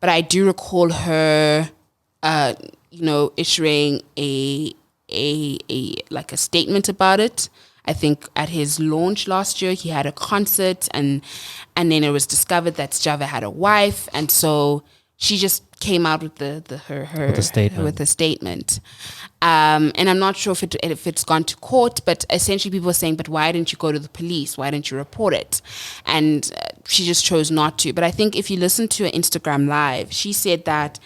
but I do recall her, issuing a statement about it. I think at his launch last year, he had a concert, and then it was discovered that Java had a wife, and so she just came out with a statement. And I'm not sure if it's gone to court, but essentially people are saying, but why didn't you go to the police? Why didn't you report it? And she just chose not to. But I think if you listen to her Instagram live, she said that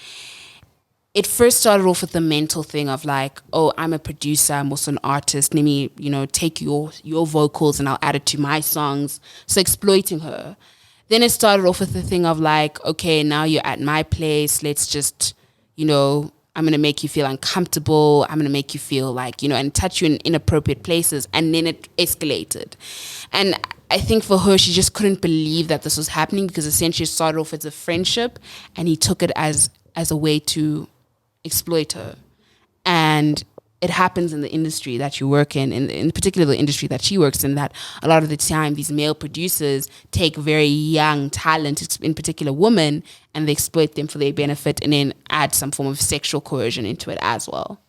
it first started off with the mental thing of like, oh, I'm a producer, I'm also an artist. Let me, take your vocals and I'll add it to my songs. So exploiting her. Then it started off with the thing of like, okay, now you're at my place. Let's just, I'm going to make you feel uncomfortable. I'm going to make you feel like, and touch you in inappropriate places. And then it escalated. And I think for her, she just couldn't believe that this was happening, because essentially it started off as a friendship and he took it as a way to exploit her. And it happens in the industry that you work in particular the industry that she works in, that a lot of the time these male producers take very young talent, in particular women, and they exploit them for their benefit, and then add some form of sexual coercion into it as well.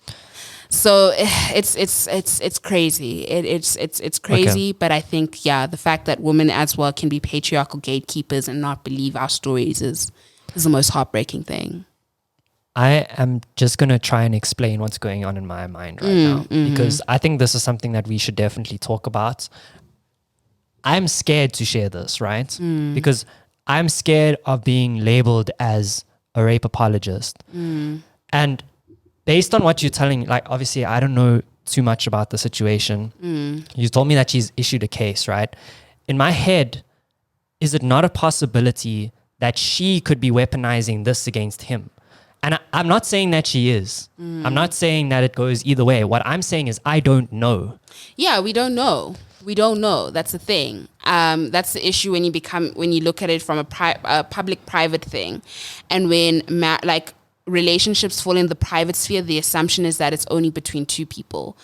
So it's crazy. It's crazy. Okay. But I think, the fact that women as well can be patriarchal gatekeepers and not believe our stories is the most heartbreaking thing. I am just going to try and explain what's going on in my mind right now, because I think this is something that we should definitely talk about. I'm scared to share this, right? Because I'm scared of being labeled as a rape apologist. And based on what you're telling me, like, obviously I don't know too much about the situation. You told me that she's issued a case, right? In my head, is it not a possibility that she could be weaponizing this against him? And I'm not saying that she is. I'm not saying that it goes either way. What I'm saying is I don't know. Yeah, we don't know. We don't know. That's the thing. That's the issue when you look at it from a public-private thing, and when relationships fall in the private sphere, the assumption is that it's only between two people,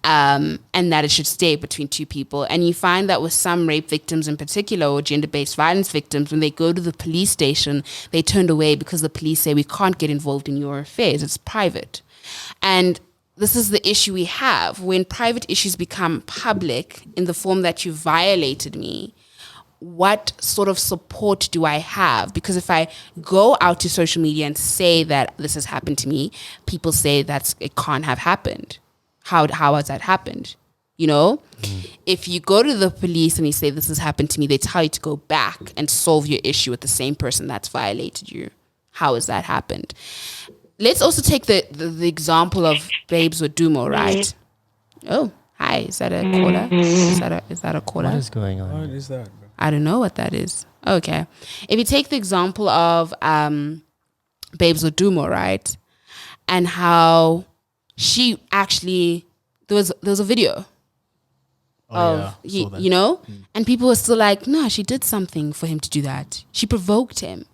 and that it should stay between two people. And you find that with some rape victims in particular, or gender-based violence victims, when they go to the police station, they turned away because the police say, we can't get involved in your affairs. It's private. And this is the issue we have. When private issues become public in the form that you violated me, what sort of support do I have? Because if I go out to social media and say that this has happened to me, people say it can't have happened. How has that happened? You know? If you go to the police and you say this has happened to me, they tell you to go back and solve your issue with the same person that's violated you. How has that happened? Let's also take the example of Babes with Dumo, right? Oh, hi. Is that a caller? Is that a caller? What is going on? What is that, bro? I don't know what that is. Okay. If you take the example of Babes with Dumo, right? And how she actually, there was a video of, you know? And people were still like, no, she did something for him to do that. She provoked him.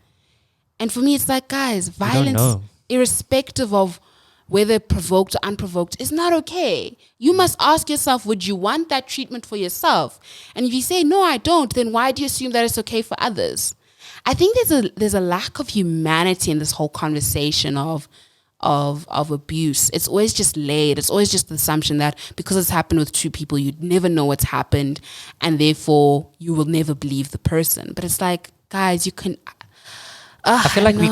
And for me, it's like, guys, violence, irrespective of whether provoked or unprovoked, is not okay. You must ask yourself, would you want that treatment for yourself? And if you say, no, I don't, then why do you assume that it's okay for others? I think there's a lack of humanity in this whole conversation of abuse. It's always just laid. It's always just the assumption that because it's happened with two people, you'd never know what's happened, and therefore you will never believe the person. But it's like, guys, you can... I feel like we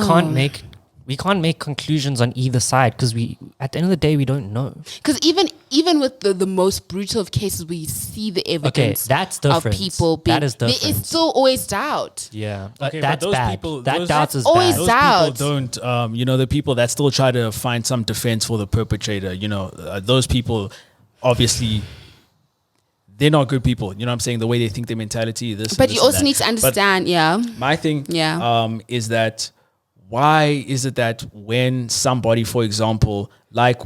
can't make conclusions on either side because at the end of the day we don't know. Because even with the most brutal of cases, we see the evidence that's different. Of people being, that is different. There is still always doubt. Yeah, okay, that's those bad. People, that doubt is always bad. Those doubt. people don't, the people that still try to find some defense for the perpetrator, those people, obviously, they're not good people. You know what I'm saying? The way they think, their mentality, But you also need to understand, my thing is that why is it that when somebody, for example, like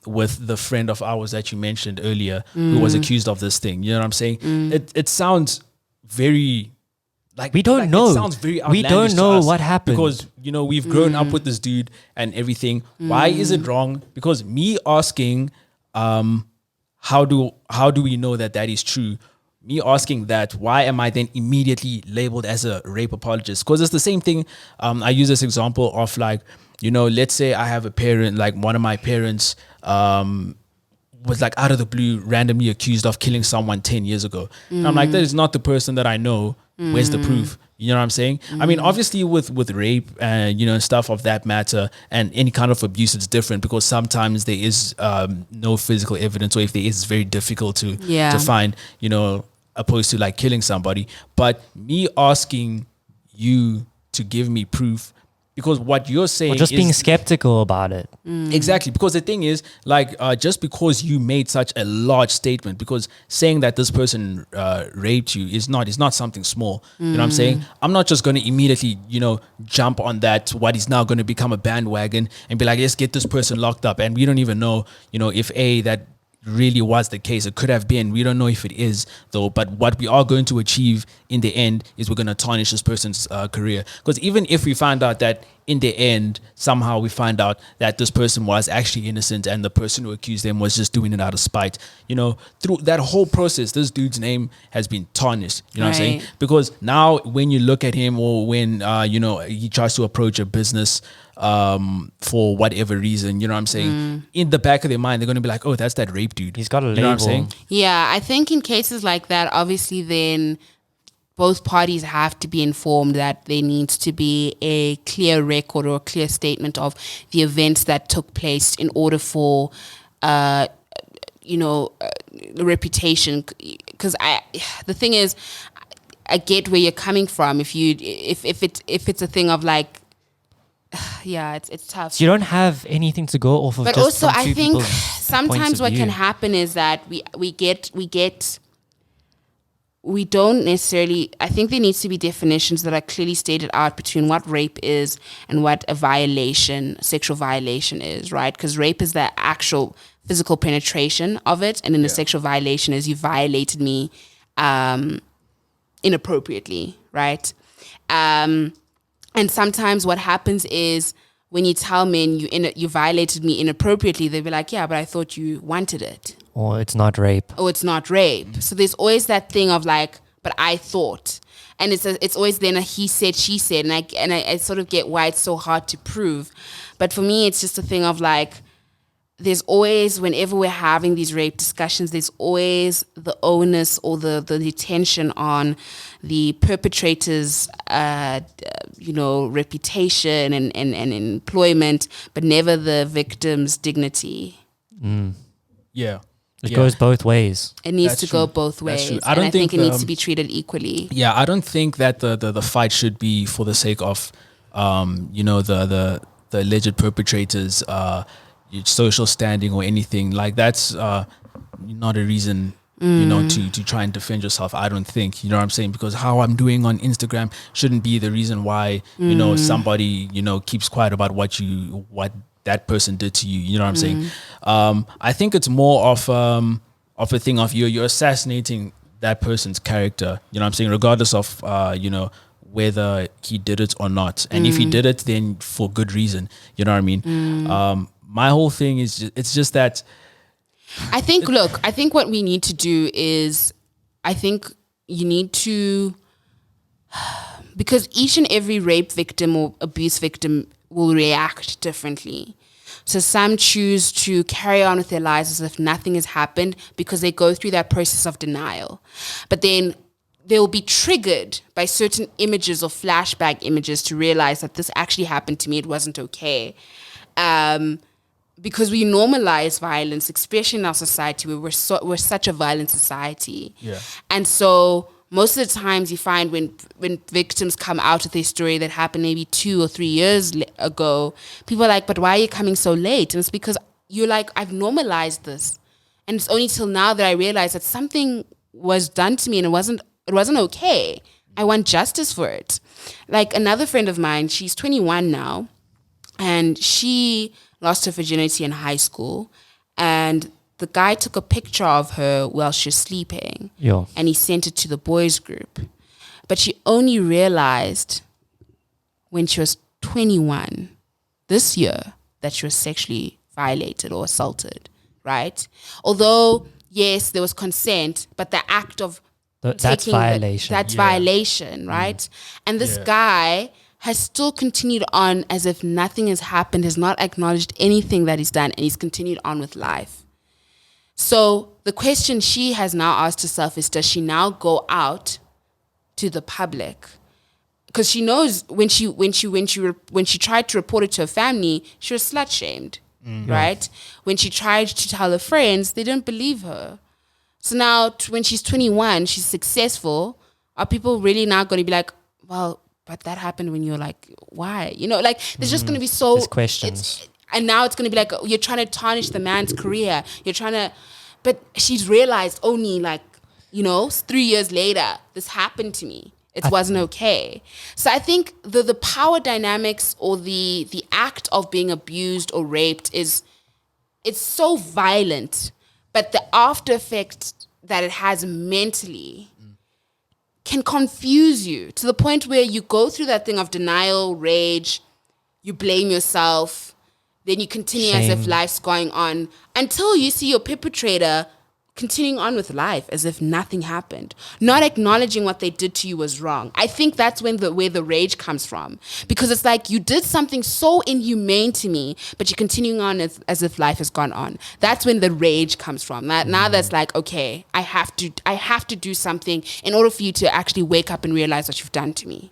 with the friend of ours that you mentioned earlier, who was accused of this thing, you know what I'm saying? It sounds very... we don't know. It sounds very we don't know what happened. Because, we've grown up with this dude and everything. Why is it wrong? Because me asking... How do we know that is true? Me asking that, why am I then immediately labeled as a rape apologist? Because it's the same thing. I use this example of let's say I have a parent, like one of my parents was like out of the blue randomly accused of killing someone 10 years ago. And I'm like, that is not the person that I know. Where's the proof? You know what I'm saying? I mean, obviously with rape and, stuff of that matter and any kind of abuse, it's different because sometimes there is no physical evidence, or if there is, it's very difficult to find, opposed to like killing somebody. But me asking you to give me proof, because what you're saying or just is being skeptical about it. Exactly. Because the thing is, just because you made such a large statement, because saying that this person raped you is not something small. You know what I'm saying? I'm not just going to immediately, jump on that, what is now going to become a bandwagon and be like, let's get this person locked up. And we don't even know, if that really was the case. It could have been. We don't know if it is, though. But what we are going to achieve in the end is we're going to tarnish this person's career. Because even if we find out that in the end, somehow we find out that this person was actually innocent and the person who accused them was just doing it out of spite, through that whole process, this dude's name has been tarnished. You know what I'm saying? Because now when you look at him, or when, he tries to approach a business for whatever reason, you know what I'm saying? In the back of their mind, they're going to be like, oh, that's that rape dude. He's got a label. You know what I'm saying? Yeah, I think in cases like that, obviously then both parties have to be informed that there needs to be a clear record or a clear statement of the events that took place in order for, the reputation. Because the thing is, I get where you're coming from. If it's a thing of like, yeah, it's tough. So you don't have anything to go off of. But just also, from I two think people's sometimes points of what view. can happen is that we don't necessarily. I think there needs to be definitions that are clearly stated out between what rape is and what a violation, sexual violation is, right? Because rape is the actual physical penetration of it, and then the sexual violation is you violated me inappropriately, right? And sometimes what happens is when you tell men you violated me inappropriately, they'll be like, yeah, but I thought you wanted it. Or it's not rape. Oh, it's not rape. So there's always that thing of like, but I thought. And it's always then a he said, she said. And I sort of get why it's so hard to prove. But for me, it's just a thing of like, there's always, whenever we're having these rape discussions, there's always the onus or the attention on the perpetrator's, reputation and employment, but never the victim's dignity. Yeah. It goes both ways. It needs That's to true. go both That's ways. true. And I think it needs to be treated equally. Yeah, I don't think that the fight should be for the sake of, the alleged perpetrators' social standing or anything. Like that's not a reason, to try and defend yourself. I don't think, you know what I'm saying? Because how I'm doing on Instagram shouldn't be the reason why, somebody, keeps quiet about what that person did to you. You know what I'm saying? I think it's more of a thing of you're assassinating that person's character. You know what I'm saying? Regardless of whether he did it or not. And if he did it, then for good reason. You know what I mean? My whole thing is it's just that. I think what we need to do is, I think you need to, because each and every rape victim or abuse victim will react differently. So some choose to carry on with their lives as if nothing has happened because they go through that process of denial. But then they will be triggered by certain images or flashback images to realize that this actually happened to me. It wasn't okay. Because we normalize violence, especially in our society where we're such a violent society. Yeah. And so most of the times you find when victims come out with their story that happened maybe 2 or 3 years ago, people are like, but why are you coming so late? And it's because you're like, I've normalized this. And it's only till now that I realize that something was done to me and it wasn't okay. I want justice for it. Like another friend of mine, she's 21 now, and she lost her virginity in high school, and the guy took a picture of her while she was sleeping, and he sent it to the boys group. But she only realized when she was 21 this year that she was sexually violated or assaulted, right? Although, yes, there was consent, but the act of that's violation. That's violation, right? And this guy has still continued on as if nothing has happened, has not acknowledged anything that he's done, and he's continued on with life. So the question she has now asked herself is, does she now go out to the public? Because she knows when she tried to report it to her family, she was slut shamed, right? When she tried to tell her friends, they didn't believe her. So now when she's 21, she's successful. Are people really now going to be like, well, but that happened when you're like, why? There's just going to be so... There's questions. And now it's going to be like, you're trying to tarnish the man's career. You're trying to... But she's realized only 3 years later, this happened to me. It wasn't okay. So I think the power dynamics or the act of being abused or raped it's so violent, but the after effect that it has mentally can confuse you to the point where you go through that thing of denial, rage, you blame yourself, then you continue as if life's going on until you see your perpetrator continuing on with life as if nothing happened, not acknowledging what they did to you was wrong. I think that's where the rage comes from, because it's like, you did something so inhumane to me, but you're continuing on as if life has gone on. That's when the rage comes from. Now that's like, okay, I have to do something in order for you to actually wake up and realize what you've done to me.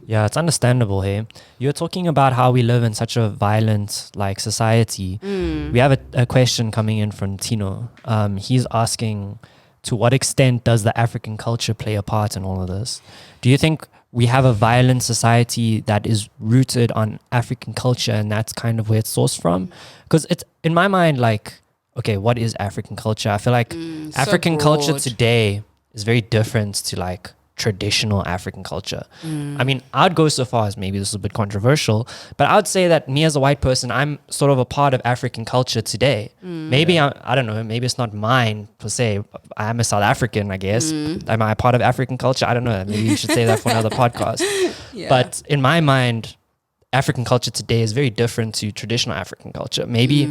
Yeah, it's understandable here. You're talking about how we live in such a violent society. We have a question coming in from Tino. He's asking, to what extent does the African culture play a part in all of this? Do you think we have a violent society that is rooted on African culture, and that's kind of where it's sourced from. Because it's, in my mind, like, okay, what is African culture? I feel like African culture today is very different to like traditional African culture. I mean, I'd go so far as, maybe this is a bit controversial, but I would say that me as a white person, I'm sort of a part of African culture today. Maybe I don't know, maybe it's not mine per se. I'm a South African, I guess. Am I a part of African culture? I don't know. Maybe you should say that for another podcast. But in my mind, African culture today is very different to traditional African culture. Maybe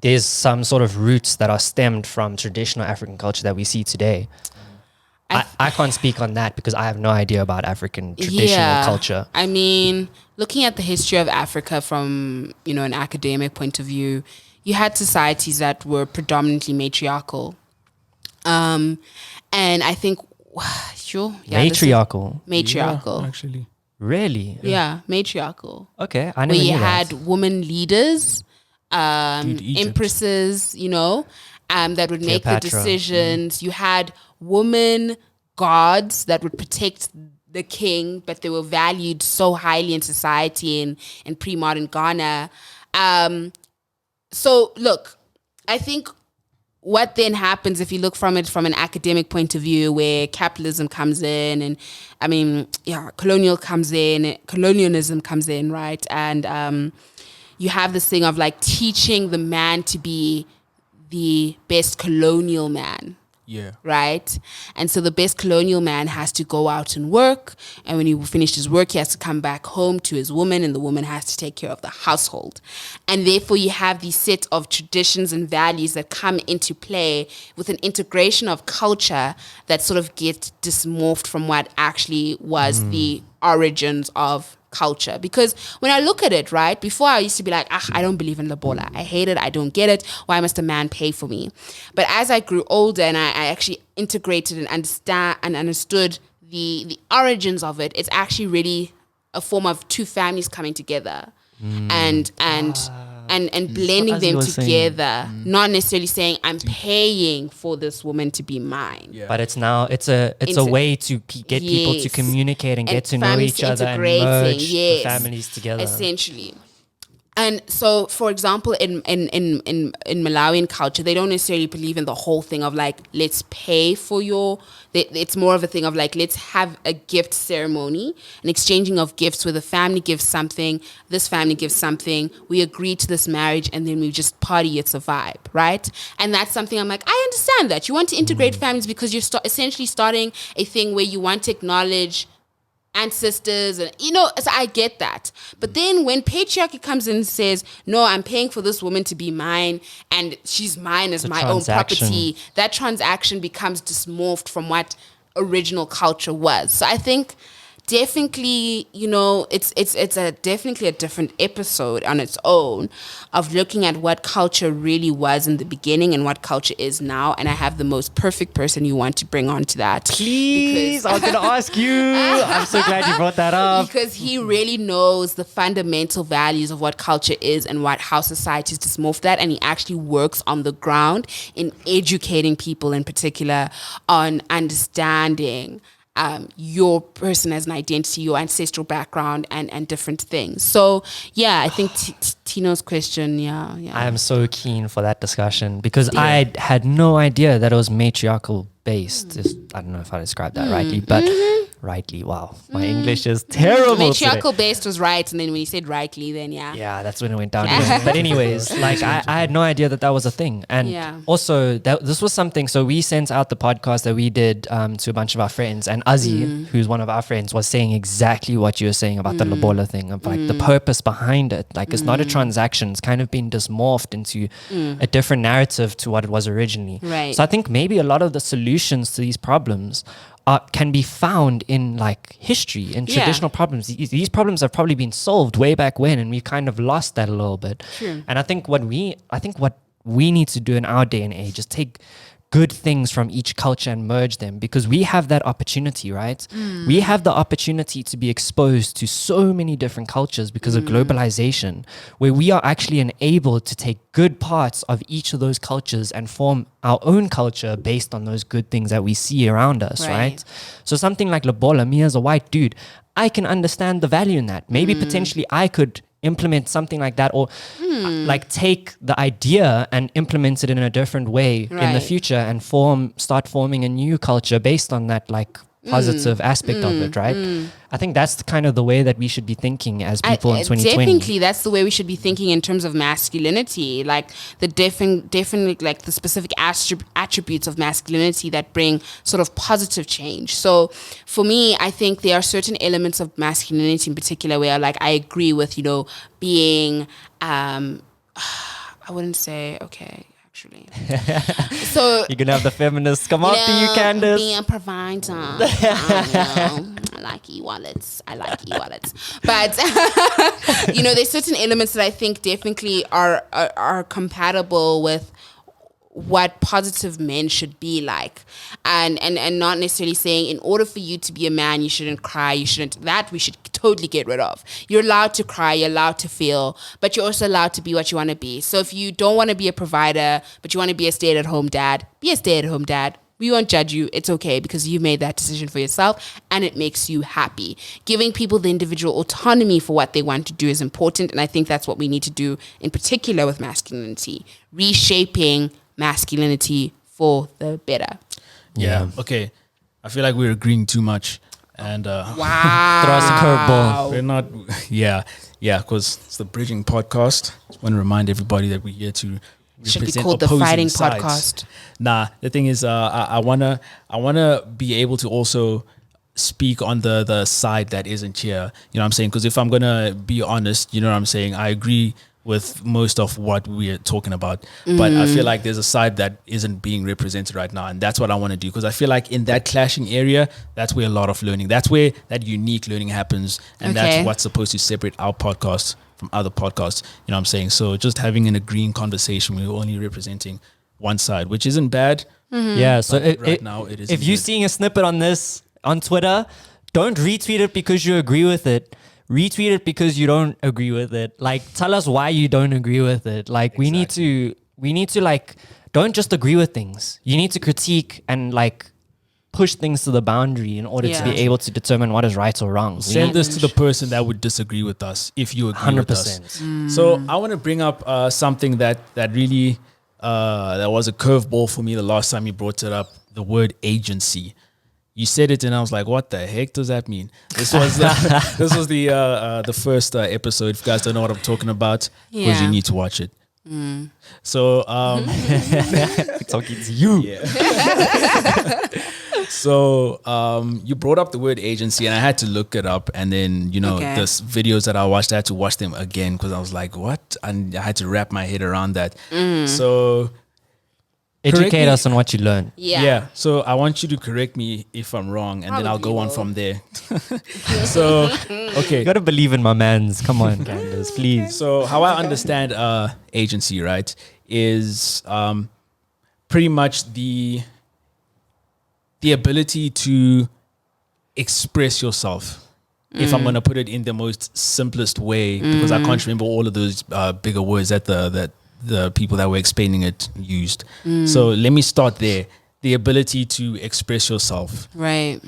there's some sort of roots that are stemmed from traditional African culture that we see today. I can't speak on that because I have no idea about African traditional culture. I mean, looking at the history of Africa from, you know, an academic point of view, you had societies that were predominantly matriarchal. And I think, matriarchal. Matriarchal. Yeah, actually. Really? Yeah, matriarchal. Okay, I never Where knew you that. had women leaders, Egypt. empresses, you know, that would make the Cleopatra. decisions. You had women gods that would protect the king, but they were valued so highly in society in pre-modern Ghana. So look, I think what then happens if you look from it from an academic point of view, where capitalism comes in, and I mean, colonialism comes in, right? And you have this thing of like teaching the man to be the best colonial man. Yeah. Right? And so the best colonial man has to go out and work. And when he finished his work, he has to come back home to his woman, and the woman has to take care of the household. And therefore you have these set of traditions and values that come into play with an integration of culture that sort of gets dysmorphed from what actually was the origins of culture. Because when I look at it, right, before I used to be like, I don't believe in lobola. I hate it. I don't get it. Why must a man pay for me? But as I grew older and I actually integrated and understood the origins of it, it's actually really a form of two families coming together and blending them together, not necessarily saying I'm paying for this woman to be mine. Yeah. But it's a way to get people to communicate and get to know each other and merge the families together. Essentially. And so, for example, in Malawian culture, they don't necessarily believe in the whole thing of like, let's pay for it's more of a thing of like, let's have a gift ceremony, an exchanging of gifts where the family gives something, this family gives something, we agree to this marriage, and then we just party, it's a vibe, right? And that's something I'm like, I understand that. You want to integrate families because you're essentially starting a thing where you want to acknowledge ancestors, and you know, so I get that. But then when patriarchy comes in and says, no, I'm paying for this woman to be mine and she's mine as my own property, that transaction becomes dysmorphed from what original culture was. So I think definitely, you know, it's definitely a different episode on its own of looking at what culture really was in the beginning and what culture is now. And I have the most perfect person you want to bring on to that. Please, I was going to ask you. I'm so glad you brought that up. Because he really knows the fundamental values of what culture is and how societies dysmorph that. And he actually works on the ground in educating people in particular on understanding your person as an identity, your ancestral background, and different things. So, yeah, I think Tino's question, yeah. I am so keen for that discussion because I had no idea that it was matriarchal based. I don't know if I described that rightly, but rightly, wow. My English is terrible Matriarchal today. based was right, and then when you said rightly, then Yeah, that's when it went down. But anyways, like I had no idea that was a thing. And also, this was something, so we sent out the podcast that we did to a bunch of our friends, and Azzy, who's one of our friends, was saying exactly what you were saying about the lobola thing, of like the purpose behind it. Like it's not a transaction, it's kind of been dysmorphed into a different narrative to what it was originally. Right. So I think maybe a lot of the solutions to these problems can be found in like history and traditional problems. These problems have probably been solved way back when, and we kind of lost that a little bit. True. And I think what we need to do in our day and age is take good things from each culture and merge them, because we have that opportunity, right? We have the opportunity to be exposed to so many different cultures because of globalization, where we are actually enabled to take good parts of each of those cultures and form our own culture based on those good things that we see around us, right? So something like Lobola, me as a white dude, I can understand the value in that. Maybe potentially I could implement something like that, or like take the idea and implement it in a different way in the future and start forming a new culture based on that like positive aspect of it, right? I think that's kind of the way that we should be thinking as people in 2020. Definitely, that's the way we should be thinking in terms of masculinity, like the definitely like the specific attributes of masculinity that bring sort of positive change. So for me, I think there are certain elements of masculinity in particular where like I agree with, you know, being I wouldn't say okay. So you're gonna have the feminists come after you, Candace. Being a provider. I like e-wallets. But you know, there's certain elements that I think definitely are compatible with what positive men should be like, and not necessarily saying in order for you to be a man you shouldn't cry, you shouldn't, that we should totally get rid of. You're allowed to cry, you're allowed to feel, but you're also allowed to be what you want to be. So if you don't want to be a provider but you want to be a stay-at-home dad, be a stay-at-home dad. We won't judge you. It's okay, because you made that decision for yourself and it makes you happy. Giving people the individual autonomy for what they want to do is important, and I think that's what we need to do in particular with masculinity, reshaping masculinity for the better. Yeah. Okay. I feel like we're agreeing too much, and wow, throw us a curveball. We're not. Yeah. Because it's the Bridging Podcast. Just want to remind everybody that we're here to should be represent called the opposing Fighting sides. Podcast. Nah, the thing is, I wanna be able to also speak on the side that isn't here. You know what I'm saying? Because if I'm gonna be honest, you know what I'm saying, I agree with most of what we're talking about, but I feel like there's a side that isn't being represented right now, and that's what I want to do, because I feel like in that clashing area, that's where a lot of learning, that's where that unique learning happens, and that's what's supposed to separate our podcast from other podcasts. You know what I'm saying? So just having an agreeing conversation, we're only representing one side, which isn't bad. Yeah, so now it is. If you're seeing a snippet on this on Twitter, don't retweet it because you agree with it. Retweet it because you don't agree with it. Like, tell us why you don't agree with it. Like, we need to like, don't just agree with things. You need to critique and like push things to the boundary in order to be able to determine what is right or wrong. Send this to the person that would disagree with us if you agree 100%. With us. So I want to bring up something that really that was a curveball for me the last time you brought it up, the word agency. You said it and I was like, what the heck does that mean? This was the first episode. If you guys don't know what I'm talking about, because you need to watch it. So talking to you. Yeah. So you brought up the word agency and I had to look it up, and then the videos that I watched, I had to watch them again because I was like, what? And I had to wrap my head around that. So educate us on what you learned. Yeah. So I want you to correct me if I'm wrong, and then I'll go on from there. So, okay. You gotta believe in my mans. Come on, Candace, please. So how I understand agency, right, is pretty much the ability to express yourself. If I'm gonna put it in the most simplest way, because I can't remember all of those bigger words that the people that were explaining it used. So let me start there. The ability to express yourself. Right.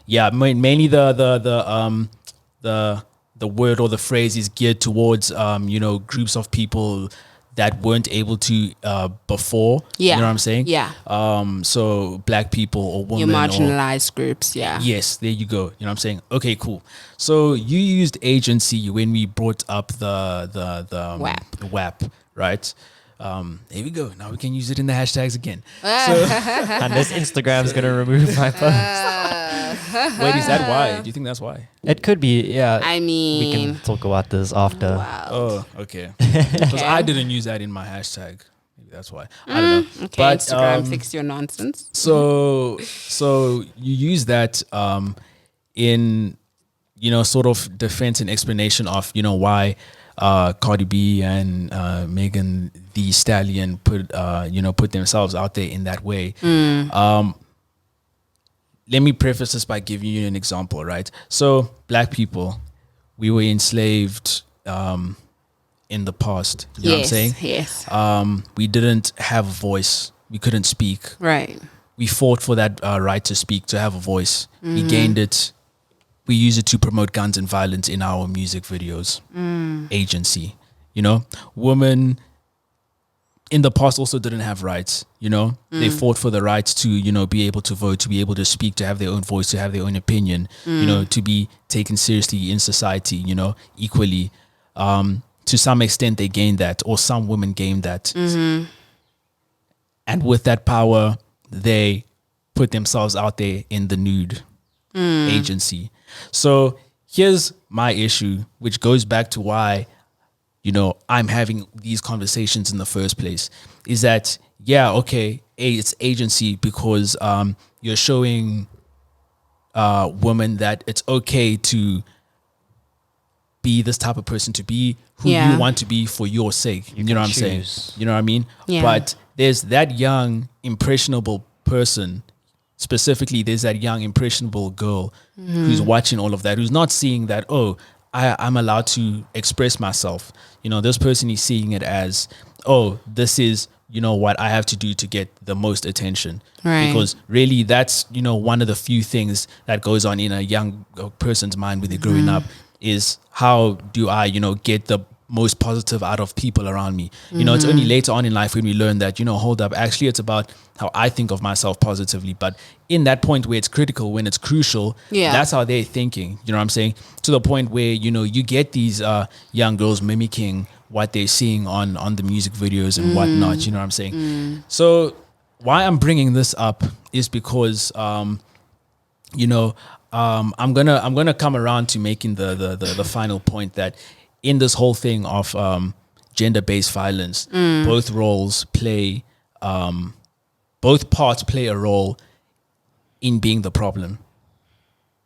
Mainly the word or the phrase is geared towards groups of people that weren't able to before. Yeah. You know what I'm saying? Yeah. So black people or women. Your marginalized groups, yeah. Yes, there you go. You know what I'm saying? Okay, cool. So you used agency when we brought up the WAP, right? There we go. Now we can use it in the hashtags again. And this Instagram's gonna remove my post. Wait, is that why? Do you think that's why? It could be, yeah. I mean, we can talk about this after. Wow. Oh, okay. Because I didn't use that in my hashtag. Maybe that's why. I don't know. Okay, but, Instagram, fix your nonsense. So you use that in sort of defense and explanation of, why Cardi B and Megan Thee Stallion put themselves out there in that way. Let me preface this by giving you an example, right? So black people, we were enslaved in the past. You know what I'm saying? Yes. We didn't have a voice. We couldn't speak. Right. We fought for that right to speak, to have a voice. We gained it. We use it to promote guns and violence in our music videos. Agency. Women in the past also didn't have rights. They fought for the rights to, be able to vote, to be able to speak, to have their own voice, to have their own opinion, to be taken seriously in society, equally. To some extent, they gained that, or some women gained that. And with that power, they put themselves out there in the nude agency. So here's my issue, which goes back to why, I'm having these conversations in the first place, is that, it's agency because you're showing women that it's okay to be this type of person, to be who you want to be for your sake. You know what I'm saying? You know what I mean? Yeah. But there's that young, impressionable person, specifically there's that young, impressionable girl who's watching all of that, who's not seeing that, I'm allowed to express myself. This person is seeing it as, this is, what I have to do to get the most attention. Right. Because really that's, one of the few things that goes on in a young person's mind when they're growing up is how do I, get the most positive out of people around me. It's only later on in life when we learn that, hold up, actually it's about how I think of myself positively. But in that point where it's critical, when it's crucial, that's how they're thinking. You know what I'm saying? To the point where, you get these young girls mimicking what they're seeing on the music videos and whatnot. You know what I'm saying? So why I'm bringing this up is because, I'm gonna come around to making the final point that in this whole thing of gender-based violence, both roles play, both parts play a role in being the problem.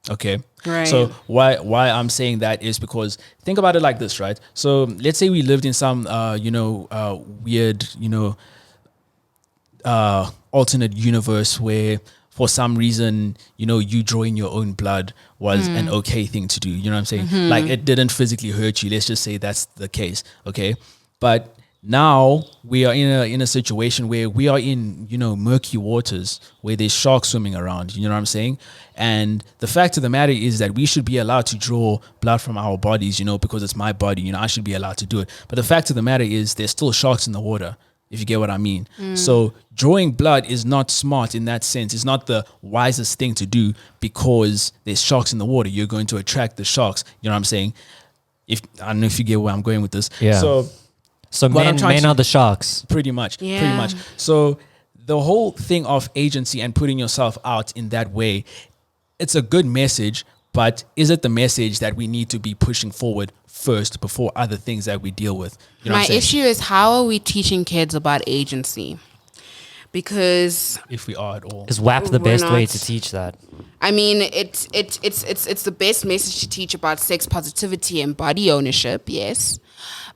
Okay. Right. So why I'm saying that is because think about it like this, right? So let's say we lived in some weird, alternate universe where for some reason, you drawing your own blood was an okay thing to do. You know what I'm saying? Like it didn't physically hurt you. Let's just say that's the case. Okay. But now we are in a situation where we are in, murky waters where there's sharks swimming around. You know what I'm saying? And the fact of the matter is that we should be allowed to draw blood from our bodies, because it's my body, I should be allowed to do it. But the fact of the matter is there's still sharks in the water, if you get what I mean. So drawing blood is not smart in that sense. It's not the wisest thing to do because there's sharks in the water. You're going to attract the sharks. You know what I'm saying? I don't know if you get where I'm going with this. Yeah. So men are the sharks. Pretty much. So the whole thing of agency and putting yourself out in that way, it's a good message, but is it the message that we need to be pushing forward first before other things that we deal with? My issue is, how are we teaching kids about agency? Because if we are at all, is WAP the best way to teach that? I mean, it's the best message to teach about sex positivity and body ownership, yes.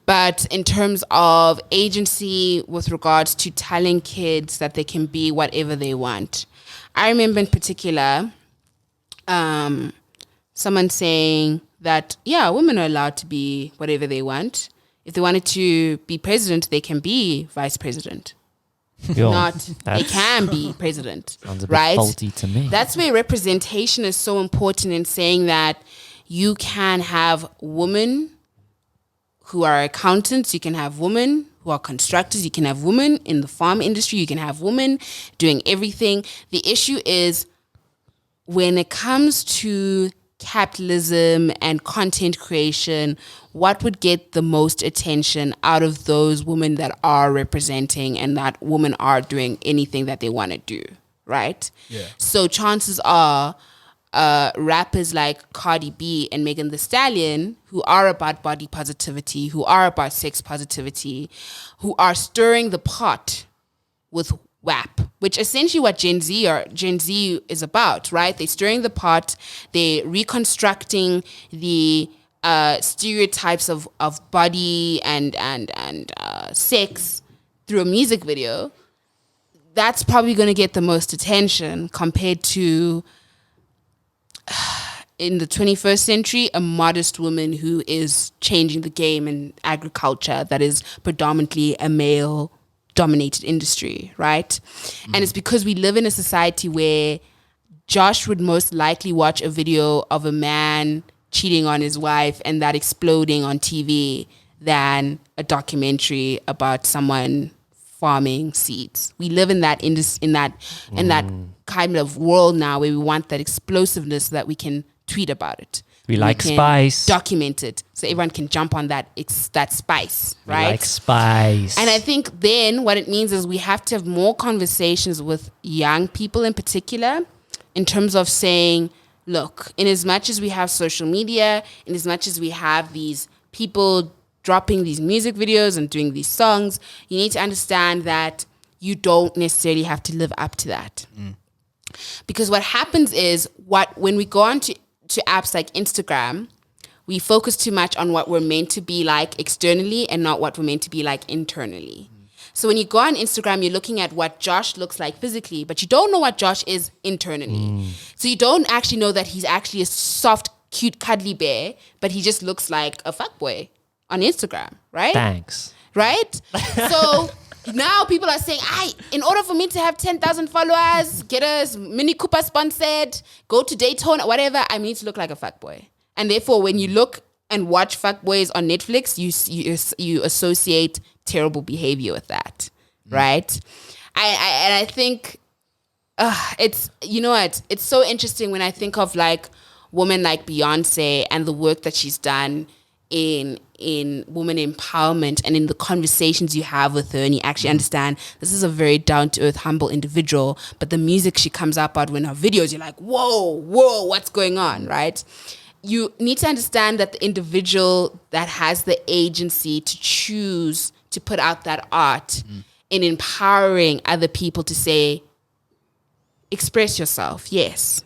But in terms of agency with regards to telling kids that they can be whatever they want, I remember in particular, someone saying that, women are allowed to be whatever they want. If they wanted to be president, they can be vice president. They can be president. Sounds a bit right? faulty to me. That's where representation is so important in saying that you can have women who are accountants, you can have women who are constructors, you can have women in the farm industry, you can have women doing everything. The issue is when it comes to capitalism and content creation, what would get the most attention out of those women that are representing and that women are doing anything that they want to do, right? Yeah. So chances are rappers like Cardi B and Megan Thee Stallion, who are about body positivity, who are about sex positivity, who are stirring the pot with WAP, which essentially what Gen Z is about, right? They're stirring the pot, they're reconstructing the stereotypes of body and sex through a music video. That's probably going to get the most attention compared to in the 21st century, a modest woman who is changing the game in agriculture that is predominantly a male dominated industry, right? And it's because we live in a society where Josh would most likely watch a video of a man cheating on his wife and that exploding on TV than a documentary about someone farming seeds. We live in that kind of world now where we want that explosiveness so that we can tweet about it. We like spice. Document it so everyone can jump on that spice, right? We like spice. And I think then what it means is we have to have more conversations with young people in particular in terms of saying, look, in as much as we have social media, in as much as we have these people dropping these music videos and doing these songs, you need to understand that you don't necessarily have to live up to that. Because what happens is when we go on to apps like Instagram, we focus too much on what we're meant to be like externally and not what we're meant to be like internally. So when you go on Instagram, you're looking at what Josh looks like physically, but you don't know what Josh is internally. So you don't actually know that he's actually a soft, cute, cuddly bear, but he just looks like a fuckboy on Instagram, right? Thanks. Right? So now people are saying, in order for me to have 10,000 followers, get a Mini Cooper sponsored, go to Daytona, whatever, I need to look like a fuckboy. And therefore, when you look and watch fuckboys on Netflix, you associate terrible behavior with that, right? I think it's, you know what, it's so interesting when I think of like women like Beyonce and the work that she's done in women empowerment and in the conversations you have with her, and you actually understand this is a very down-to-earth, humble individual, but the music she comes up with in her videos, you're like, whoa, what's going on, right? You need to understand that the individual that has the agency to choose to put out that art in empowering other people to say, express yourself, yes,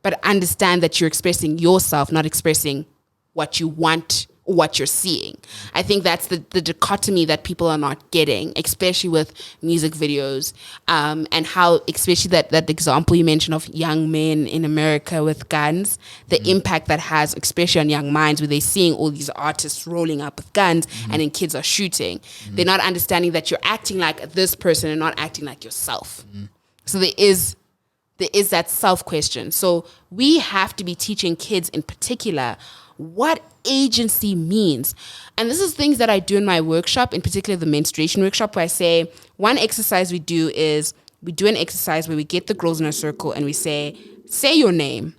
but understand that you're expressing yourself, not expressing what you want or what you're seeing. I think that's the dichotomy that people are not getting, especially with music videos, and how, especially that example you mentioned of young men in America with guns, the impact that has, especially on young minds, where they're seeing all these artists rolling up with guns and then kids are shooting. They're not understanding that you're acting like this person and not acting like yourself. So there is that self question. So we have to be teaching kids in particular what agency means. And this is things that I do in my workshop, in particular the menstruation workshop, where I say one exercise we do an exercise where we get the girls in a circle and we say your name,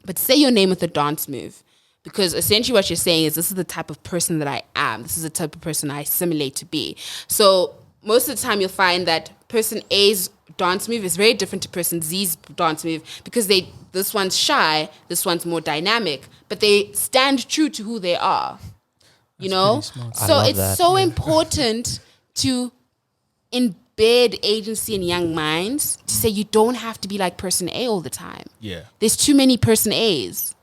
but say your name with a dance move. Because essentially what you're saying is, this is the type of person that I am. This is the type of person I assimilate to be. So most of the time you'll find that person A's dance move is very different to person Z's dance move, because this one's shy, this one's more dynamic, but they stand true to who they are. You know? So it's so important to embed agency in young minds, to say you don't have to be like person A all the time. Yeah. There's too many person A's.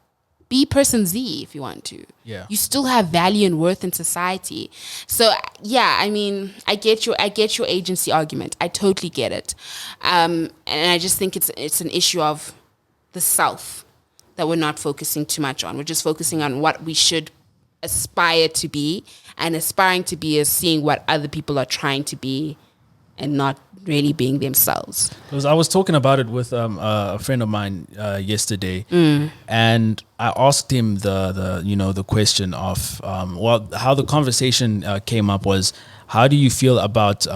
Be person Z if you want to. Yeah. You still have value and worth in society. So yeah, I mean, I get your agency argument. I totally get it. And I just think it's an issue of the self that we're not focusing too much on. We're just focusing on what we should aspire to be, and aspiring to be is seeing what other people are trying to be and not really being themselves. Because I was talking about it with a friend of mine yesterday, and I asked him the question of how the conversation came up was, how do you feel about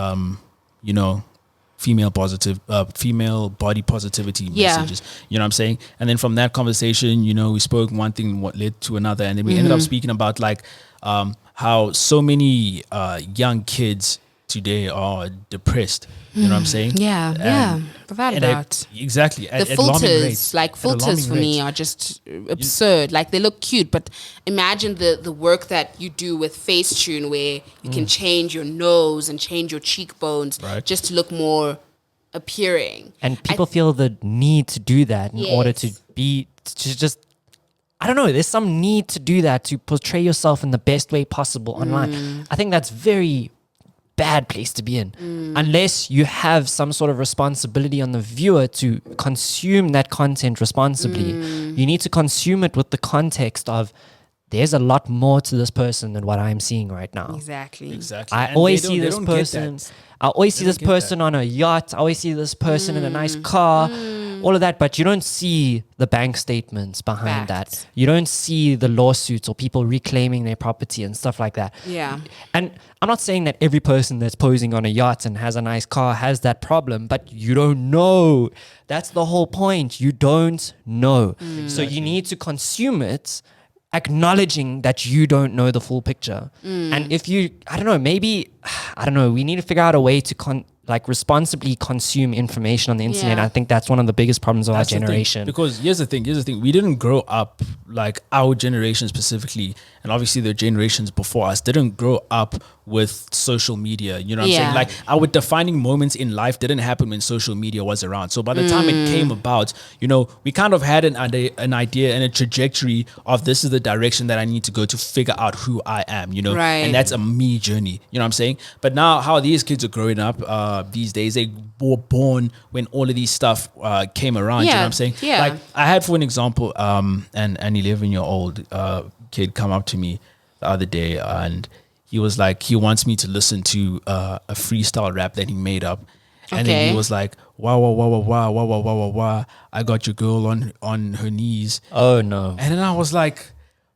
female body positivity messages? You know what I'm saying? And then from that conversation, we spoke one thing, what led to another, and then we ended up speaking about like how so many young kids today are depressed. You know what I'm saying? Without a doubt. Exactly. The filters for me are just absurd. Like, they look cute, but imagine the work that you do with Facetune, where you can change your nose and change your cheekbones just to look more appearing. And people feel the need to do that in order to just, I don't know, there's some need to do that to portray yourself in the best way possible online. I think that's very bad place to be in. Unless you have some sort of responsibility on the viewer to consume that content responsibly. You need to consume it with the context of, there's a lot more to this person than what I'm seeing right now. Exactly. I And always they see don't- this they don't get person. that. I always see They this don't get person on a yacht. I always see this person in a nice car. All of that, but you don't see the bank statements behind Facts. that. You don't see the lawsuits or people reclaiming their property and stuff like that. Yeah. And I'm not saying that every person that's posing on a yacht and has a nice car has that problem, but you don't know. That's the whole point. You don't know. So you need to consume it acknowledging that you don't know the full picture. And if you, I don't know, maybe, I don't know, we need to figure out a way to responsibly consume information on the internet. Yeah. I think that's one of the biggest problems of That's our the thing. generation. Because here's the thing. We didn't grow up, like our generation specifically, and obviously the generations before us didn't grow up with social media. You know what I'm saying? Yeah. Like our defining moments in life didn't happen when social media was around. So by the time it came about, you know, we kind of had an idea and a trajectory of this is the direction that I need to go to figure out who I am, you know? Right. And that's a me journey. You know what I'm saying? But now how these kids are growing up these days, they were born when all of these stuff came around. You know what I'm saying? Yeah. Like I had, for an example, an 11-year-old kid come up to me the other day, and he was like, he wants me to listen to a freestyle rap that he made up. And then he was like, wow, wow, wow, wow, wow, wow, wow, wow, wow, wow. I got your girl on her knees. Oh no. And then I was like,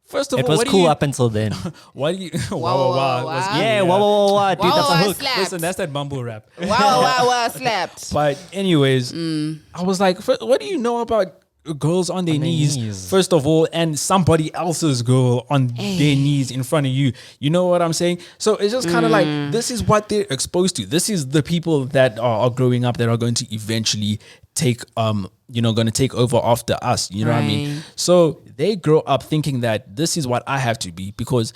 first of It all, was what do cool you, up until then. what do you, wow, wow, wow, wow. wow. was- Yeah, wow, dude, Wow, that's a wow, hook. slapped. Listen, that's that mumble rap. Wow, slapped. But anyways, I was like, what do you know about girls on their knees, first of all, and somebody else's girl on their knees in front of you? You know what I'm saying? So it's just kind of like, this is what they're exposed to. This is the people that are growing up that are going to eventually take, going to take over after us. You know what I mean? Right. So they grow up thinking that this is what I have to be, because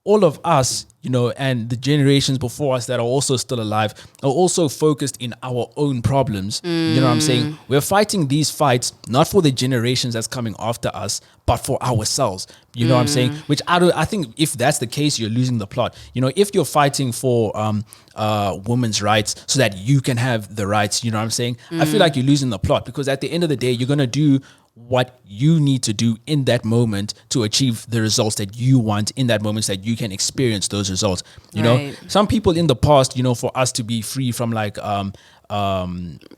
all of us, you know, and the generations before us that are also still alive are also focused in our own problems. You know what I'm saying? We're fighting these fights not for the generations that's coming after us, but for ourselves. You know what I'm saying? Which I think if that's the case, you're losing the plot. You know, if you're fighting for women's rights so that you can have the rights, you know what I'm saying? I feel like you're losing the plot, because at the end of the day, you're going to do what you need to do in that moment to achieve the results that you want in that moment, so that you can experience those results. You know, some people in the past, you know, for us to be free from like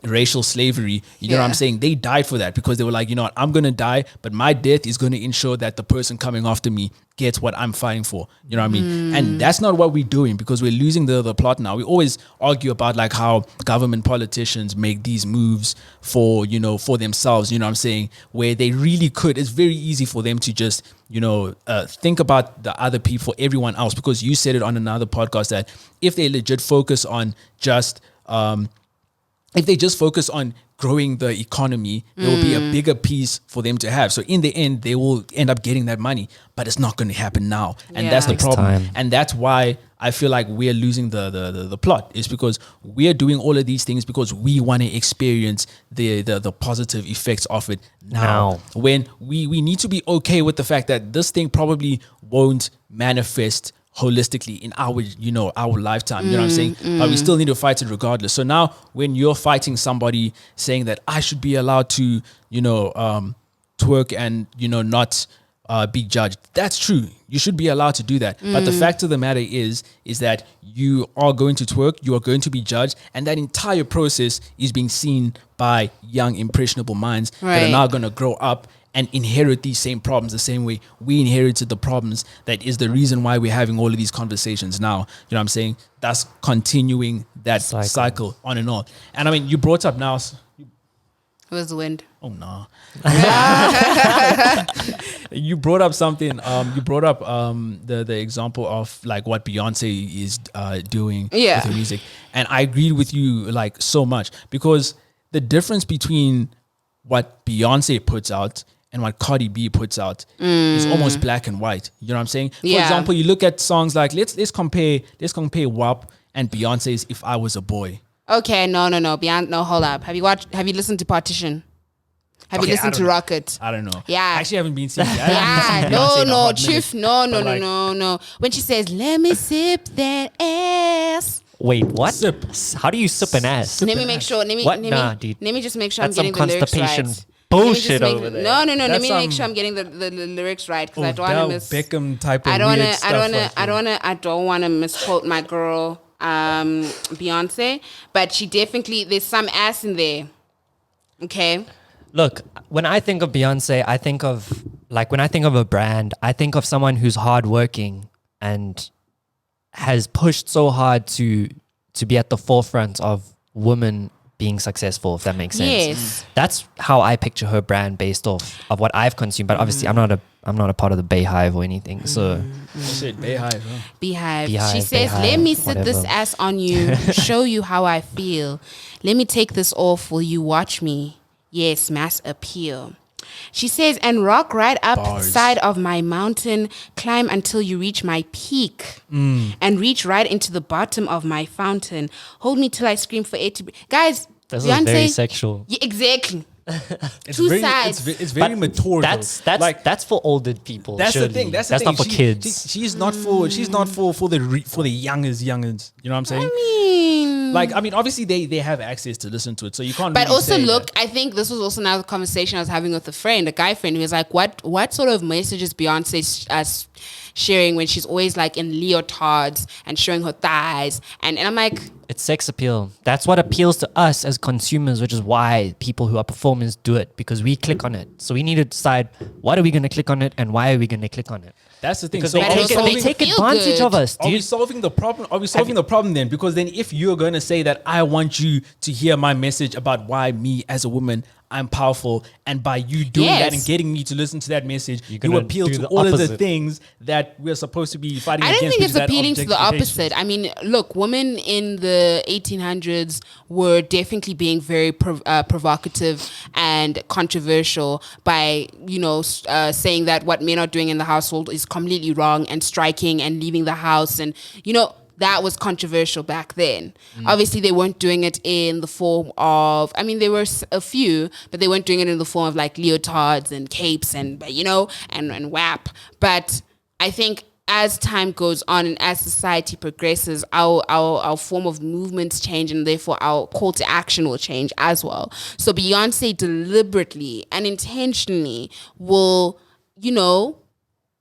racial slavery, you know what I'm saying, they died for that, because they were like, you know what, I'm gonna die, but my death is going to ensure that the person coming after me gets what I'm fighting for. You know what I mean? And that's not what we're doing, because we're losing the plot now. We always argue about like how government politicians make these moves for, you know, for themselves, you know what I'm saying, where they really could. It's very easy for them to just, you know, think about the other people, everyone else, because you said it on another podcast that if they legit focus on just if they just focus on growing the economy, there will be a bigger piece for them to have. So in the end, they will end up getting that money, but it's not going to happen now. And that's the Takes problem. time. And that's why I feel like we're losing the plot. It's because we're doing all of these things because we want to experience the positive effects of it now. When we need to be okay with the fact that this thing probably won't manifest holistically in our, you know, our lifetime, you know what I'm saying? But we still need to fight it regardless. So now when you're fighting somebody saying that I should be allowed to, you know, twerk and, you know, not be judged, that's true. You should be allowed to do that. But the fact of the matter is that you are going to twerk, you are going to be judged, and that entire process is being seen by young, impressionable minds that are now going to grow up and inherit these same problems the same way we inherited the problems. That is the reason why we're having all of these conversations now. You know what I'm saying? That's continuing that cycle on and on. And I mean, you brought up now. It was the wind. Oh no. You brought up something. You brought up the example of like what Beyonce is doing with her music, and I agreed with you like so much, because the difference between what Beyonce puts out and what Cardi B puts out is almost black and white. You know what I'm saying? For example, you look at songs like let's compare WAP and Beyonce's "If I Was a Boy." Okay, no. Beyond, no, hold up. Have you listened to Partition? Have you listened to Rocket? I don't know. Yeah. I actually haven't been seeing that. Yeah, no, Chief, no. When she says, "Let me sip that ass." Wait, what? Sip. How do you sip an ass? Let me make sure. Let me just make sure That's I'm getting some the lyrics constipation right. bullshit over there. No. Let That's me make sure I'm getting the lyrics right because I don't want to miss. Beckham type of I don't weird stuff. I don't want to misquote my girl, Beyonce, but she definitely, there's some ass in there. Okay. Look, when I think of Beyonce, I think of a brand, I think of someone who's hardworking and has pushed so hard to be at the forefront of women being successful, if that makes sense. Yes. That's how I picture her brand based off of what I've consumed. But obviously I'm not a part of the Bayhive or anything. So You said Bayhive, huh? Beehive. She Beehive, says, Bayhive, "Let me sit whatever. this ass on you, show you how I feel. Let me take this off. Will you watch me? Yes, mass appeal." She says, "And rock right up Bars. side of my mountain, climb until you reach my peak, and reach right into the bottom of my fountain. Hold me till I scream for air to breathe." Guys, this Beyonce, is very sexual. Yeah, exactly. It's Two very, sides. It's very But mature. That's for older people. That's surely. the thing. That's not for She- kids. She's not for the youngers. You know what I'm saying? I mean, Obviously they have access to listen to it, so you can't. but really also say look, that. I think this was also another conversation I was having with a guy friend, who was like, what sort of messages Beyonce sharing when she's always like in leotards and showing her thighs, and I'm like, It's sex appeal. That's what appeals to us as consumers, which is why people who are performers do it, because we click on it. So we need to decide, what are we going to click on it and why are we going to click on it? That's the thing. Because So they are we take, solving- they take Feel advantage good. of us, Are we dude. solving the problem? Are we solving the problem then? Because then if you're going to say that I want you to hear my message about why me as a woman, I'm powerful, and by you doing that and Yes. getting me to listen to that message, you gonna appeal do to the all of the opposite. things that we're supposed to be fighting I against. don't think which it's is that appealing to the objectification. opposite. I mean, look, women in the 1800s were definitely being very provocative and controversial by, saying that what men are doing in the household is completely wrong, and striking and leaving the house. And, that was controversial back then. Obviously, they weren't doing it in the form of, there were a few, but they weren't doing it in the form of like leotards and capes and WAP. But I think as time goes on and as society progresses, our form of movements change, and therefore our call to action will change as well. So Beyonce deliberately and intentionally will,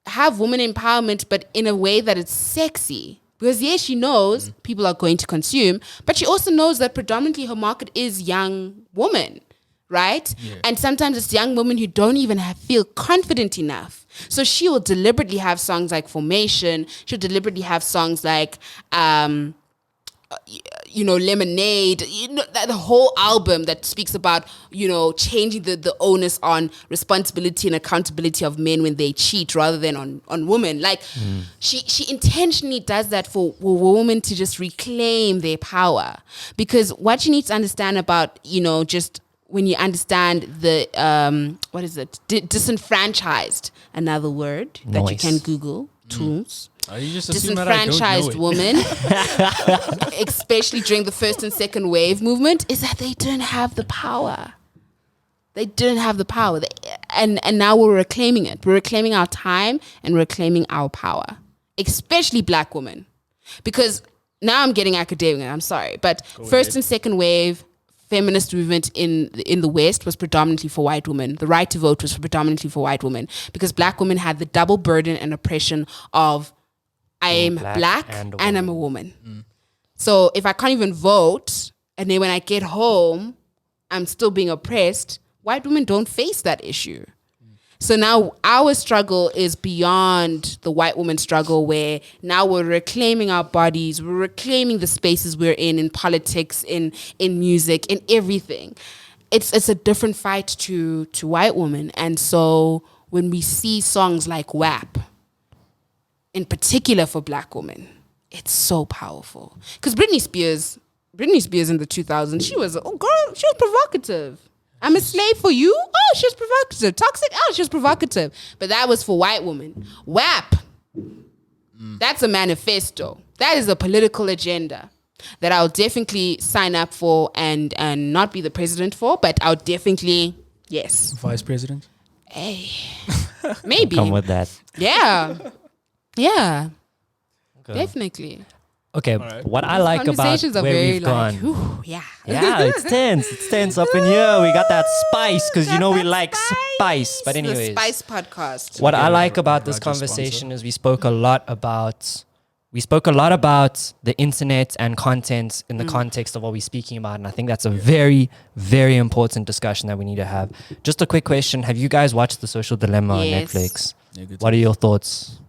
have woman empowerment, but in a way that it's sexy. Because yes, she knows people are going to consume, but she also knows that predominantly her market is young women, right? Yeah. And sometimes it's young women who don't even feel confident enough. So she will deliberately have songs like Formation. She'll deliberately have songs like, Lemonade, the whole album that speaks about, changing the onus on responsibility and accountability of men when they cheat rather than on women. Like she intentionally does that for women to just reclaim their power. Because what you need to understand about, just when you understand the, disenfranchised, another word that you can Google, tools. You just assume that I don't Disenfranchised know women, especially during the first and second wave movement, is that they didn't have the power. They didn't have the power. And now we're reclaiming it. We're reclaiming our time and reclaiming our power, especially black women. Because now I'm getting academic, I'm sorry, but first and second wave feminist movement in the West was predominantly for white women. The right to vote was predominantly for white women, because black women had the double burden and oppression of I'm black and I'm a woman. So if I can't even vote, and then when I get home, I'm still being oppressed, white women don't face that issue. So now our struggle is beyond the white woman struggle, where now we're reclaiming our bodies, we're reclaiming the spaces we're in politics, in music, in everything. It's a different fight to white women. And so when we see songs like WAP, in particular for black women, it's so powerful. Because Britney Spears in the 2000s, she was provocative. I'm a slave for you? Oh, she was provocative. Toxic? Oh, she was provocative. But that was for white women. WAP, that's a manifesto. That is a political agenda. that I'll definitely sign up for and not be the president for, but I'll definitely, yes. Vice president? Hey, maybe. Come with that. Yeah. Yeah. Definitely. Okay, what I like about Conversations are where very we've gone. whew, yeah. Yeah, it's tense. It's tense up in here. We got that spice because you know we like spice. But anyways, The Spice Podcast. what I like about this Roger conversation is we spoke a lot about the internet and content in the context of what we're speaking about, and I think that's a very, very important discussion that we need to have. Just a quick question: have you guys watched The Social Dilemma Yes. on Netflix? Yeah, good What are your thoughts?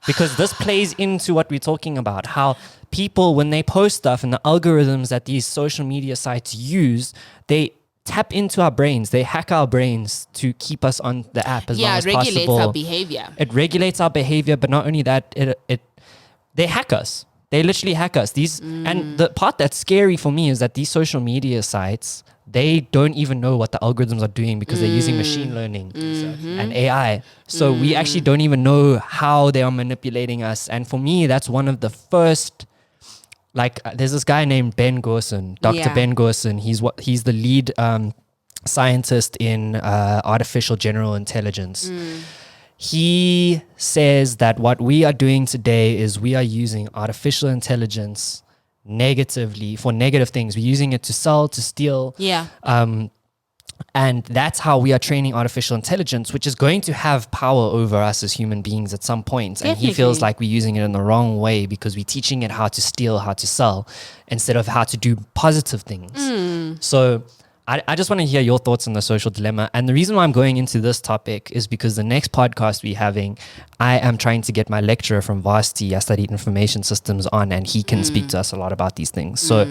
Because this plays into what we're talking about, how people, when they post stuff and the algorithms that these social media sites use, they tap into our brains. They hack our brains to keep us on the app as long as it regulates possible. our behavior. It regulates our behavior, but not only that, they hack us. They literally hack us. And the part that's scary for me is that these social media sites, they don't even know what the algorithms are doing because they're using machine learning and AI. So we actually don't even know how they are manipulating us. And for me, that's one of the first, there's this guy named Ben Gorson, Dr. Yeah. Ben Gorson. He's the lead scientist in artificial general intelligence. He says that what we are doing today is we are using artificial intelligence negatively for negative things. We're using it to sell, to steal. Yeah. And that's how we are training artificial intelligence, which is going to have power over us as human beings at some point. And he feels Definitely. like we're using it in the wrong way because we're teaching it how to steal, how to sell, instead of how to do positive things. So I just want to hear your thoughts on The Social Dilemma. And the reason why I'm going into this topic is because the next podcast we're having, I am trying to get my lecturer from Varsity. I studied information systems on, and he can speak to us a lot about these things. So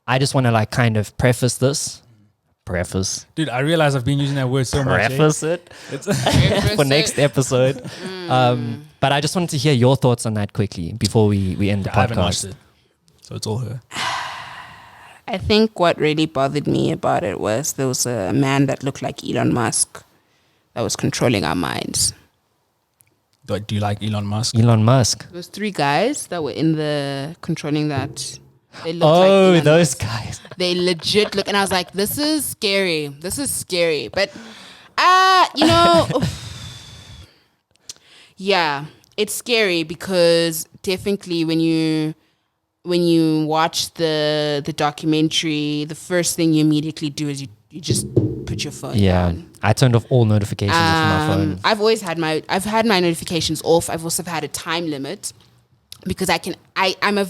I just want to kind of preface this. Dude, I realize I've been using that word so much. Preface it for next episode. But I just wanted to hear your thoughts on that quickly before we end the I haven't watched podcast. it, so it's all her. I think what really bothered me about it was there was a man that looked like Elon Musk that was controlling our minds. Do you like Elon Musk? Elon Musk. There was 3 guys that were in the controlling that. They looked like Oh, Elon those Musk. guys. They legit look, and I was like, "This is scary. This is scary." But, yeah, it's scary because definitely when you watch the documentary, the first thing you immediately do is you just put your phone down. I turned off all notifications from my phone. I've always had my notifications off. I've also had a time limit because I'm a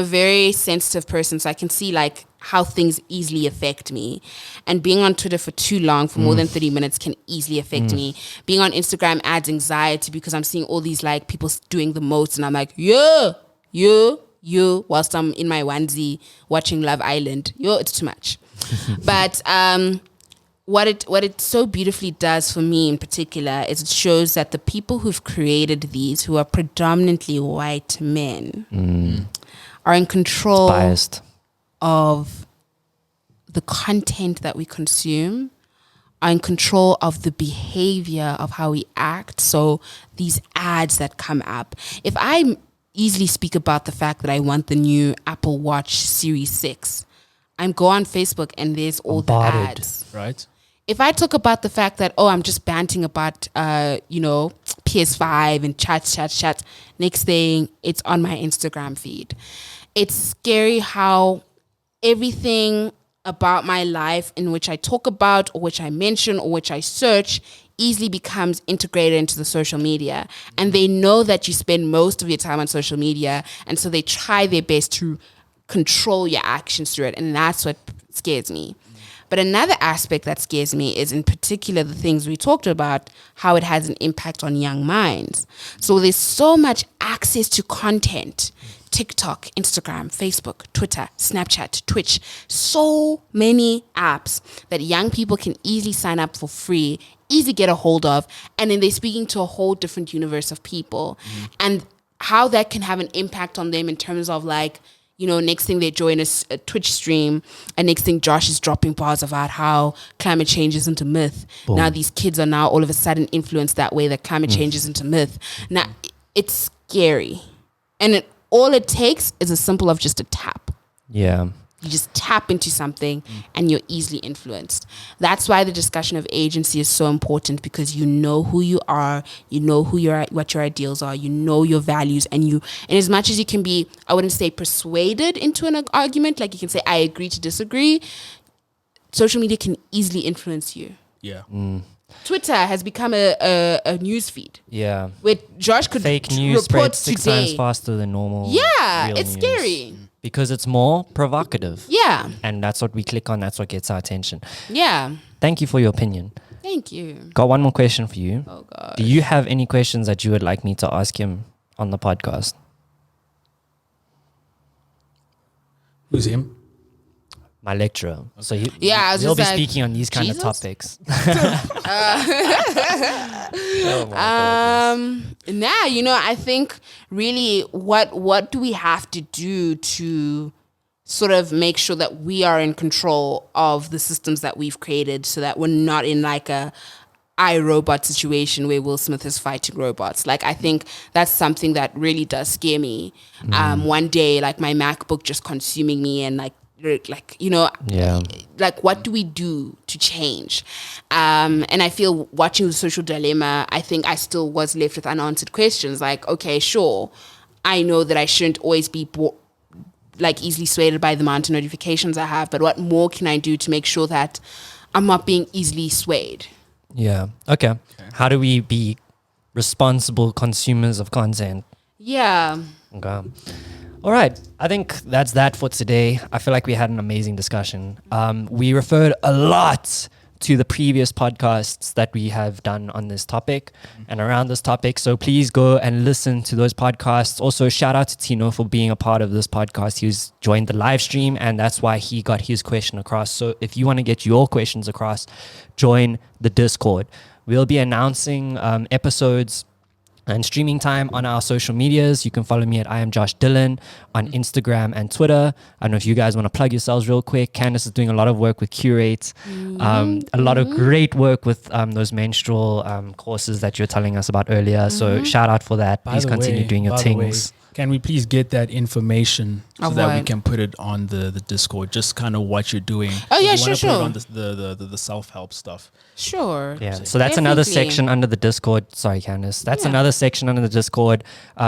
very sensitive person, so I can see how things easily affect me. And being on Twitter for too long, for more than 30 minutes, can easily affect me. Being on Instagram adds anxiety because I'm seeing all these people doing the most, and I'm like, whilst I'm in my onesie watching Love Island. It's too much. But what it so beautifully does for me in particular is it shows that the people who've created these, who are predominantly white men, are in control Biased. of the content that we consume, are in control of the behavior of how we act. So these ads that come up, if I easily speak about the fact that I want the new Apple Watch Series 6, I'm go on Facebook and there's all Bombarded. the ads. Right? If I talk about the fact that, I'm just banting about, PS5 and chat, next thing, it's on my Instagram feed. It's scary how everything about my life in which I talk about or which I mention or which I search easily becomes integrated into the social media. And they know that you spend most of your time on social media, and so they try their best to control your actions through it. And that's what scares me. But another aspect that scares me is in particular the things we talked about, how it has an impact on young minds. So there's so much access to content. TikTok, Instagram, Facebook, Twitter, Snapchat, Twitch, so many apps that young people can easily sign up for free, easily get a hold of, and then they're speaking to a whole different universe of people. And how that can have an impact on them in terms of next thing they join a Twitch stream, and next thing Josh is dropping bars about how climate change isn't a myth. Boom. Now these kids are now all of a sudden influenced that way, that climate change isn't a myth. Now it's scary. And all it takes is a simple of just a tap. Yeah. You just tap into something and you're easily influenced. That's why the discussion of agency is so important, because you know who you are, you know what your ideals are, you know your values, and as much as you can be, I wouldn't say persuaded into an argument, like you can say, I agree to disagree, social media can easily influence you. Yeah. Twitter has become a news feed. Yeah. Where Josh could Fake news report spreads 6 today. times faster than normal. Yeah, real it's news. scary. Because it's more provocative. Yeah. And that's what we click on. That's what gets our attention. Yeah. Thank you for your opinion. Thank you. Got one more question for you. Oh, God. Do you have any questions that you would like me to ask him on the podcast? Who's him? My lecturer. So I was he'll just be like, speaking on these kind Jesus? of topics. I think really what do we have to do to sort of make sure that we are in control of the systems that we've created, so that we're not in like a iRobot situation where Will Smith is fighting robots. Like, I think that's something that really does scare me. One day, like my MacBook just consuming me, and like what do we do to change? And I feel watching The Social Dilemma, I think I still was left with unanswered questions. Like, okay, sure, I know that I shouldn't always be easily swayed by the amount of notifications I have, but what more can I do to make sure that I'm not being easily swayed? Yeah. Okay. How do we be responsible consumers of content? Yeah. Okay. All right. I think that's that for today. I feel like we had an amazing discussion. We referred a lot to the previous podcasts that we have done on this topic and around this topic. So please go and listen to those podcasts. Also, shout out to Tino for being a part of this podcast. He's joined the live stream, and that's why he got his question across. So if you want to get your questions across, join the Discord. We'll be announcing episodes and streaming time on our social medias. You can follow me at I am Josh Dillon on Instagram and Twitter. I don't know if you guys want to plug yourselves real quick. Candace is doing a lot of work with Curate, a lot of great work with those menstrual courses that you're telling us about earlier. So shout out for that. Please continue doing your things. Can we please get that information so that we what? can put it on the Discord? Just kind of what you're doing. Oh, yeah, We sure, wanna sure. Put it on the self-help stuff. Sure. Yeah, so that's another Definitely. section under the Discord. Sorry, Candace. That's another section under the Discord.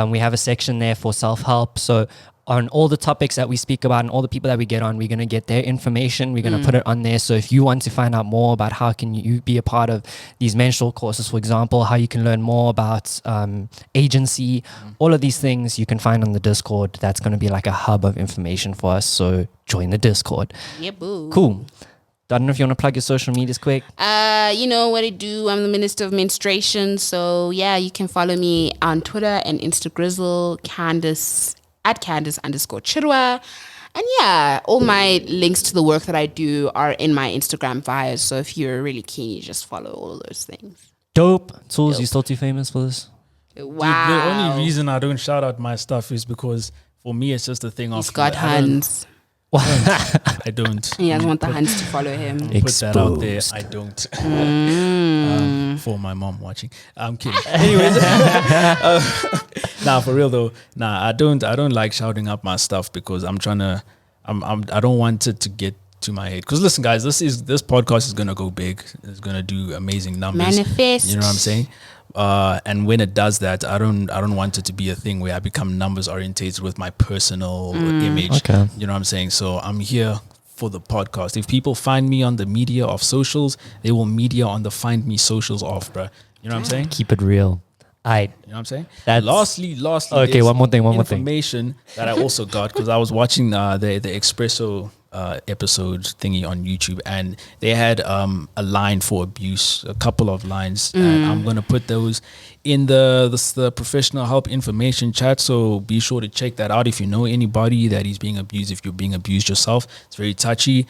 We have a section there for self-help. So on all the topics that we speak about and all the people that we get on, we're going to get their information. We're going to put it on there. So if you want to find out more about how can you be a part of these menstrual courses, for example, how you can learn more about agency, all of these things you can find on the Discord. That's going to be like a hub of information for us. So join the Discord. Yeah, boo. Cool. I don't know if you want to plug your social medias quick. You know what I do. I'm the Minister of Menstruation. So yeah, you can follow me on Twitter and Instagrizzle, Candace @Candace_Chirwa. And yeah, all my links to the work that I do are in my Instagram bios. So if you're really keen, you just follow all of those things. Dope. Tools, you still too famous for this? Wow. The only reason I don't shout out my stuff is because for me it's just a thing He's of got Hans. I don't. He doesn't want the Hans to follow him. Put that out there. Exposed. I don't. For my mom watching. I'm kidding. Anyways, for real though. I don't like shouting up my stuff because I don't want it to get to my head. Because listen, guys, this podcast is gonna go big. It's gonna do amazing numbers. Manifest. You know what I'm saying? And when it does that, I don't want it to be a thing where I become numbers orientated with my personal image. Okay. You know what I'm saying? So I'm here for the podcast. If people find me on the media of socials, they will media on the find me socials off, bro. You know what I'm saying? Keep it real. You know what I'm saying? That's- Lastly, Okay, there's one more thing. information that I also got because I was watching the Espresso episode thingy on YouTube, and they had a line for abuse, a couple of lines, and I'm gonna put those in the professional help information chat. So be sure to check that out if you know anybody that is being abused. If you're being abused yourself, it's very touchy.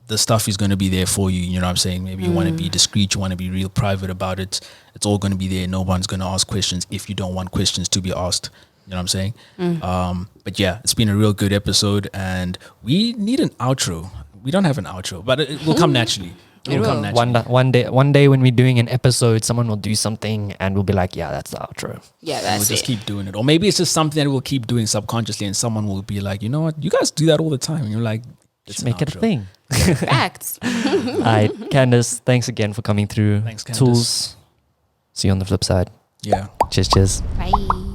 The stuff is going to be there for you. You know what I'm saying? Maybe you want to be discreet. You want to be real private about it. It's all going to be there. No one's going to ask questions if you don't want questions to be asked. You know what I'm saying? But yeah, it's been a real good episode, and we need an outro. We don't have an outro, but it will come naturally. It will. One day when we're doing an episode, someone will do something and we'll be like, yeah, that's the outro. Yeah, And that's we'll just it. keep doing it. Or maybe it's just something that we'll keep doing subconsciously and someone will be like, you know what, you guys do that all the time. And you're like, Just make it a outro. thing. Facts. All right, Candace, thanks again for coming through. Thanks, Candace. Tools. See you on the flip side. Yeah. Cheers. Bye.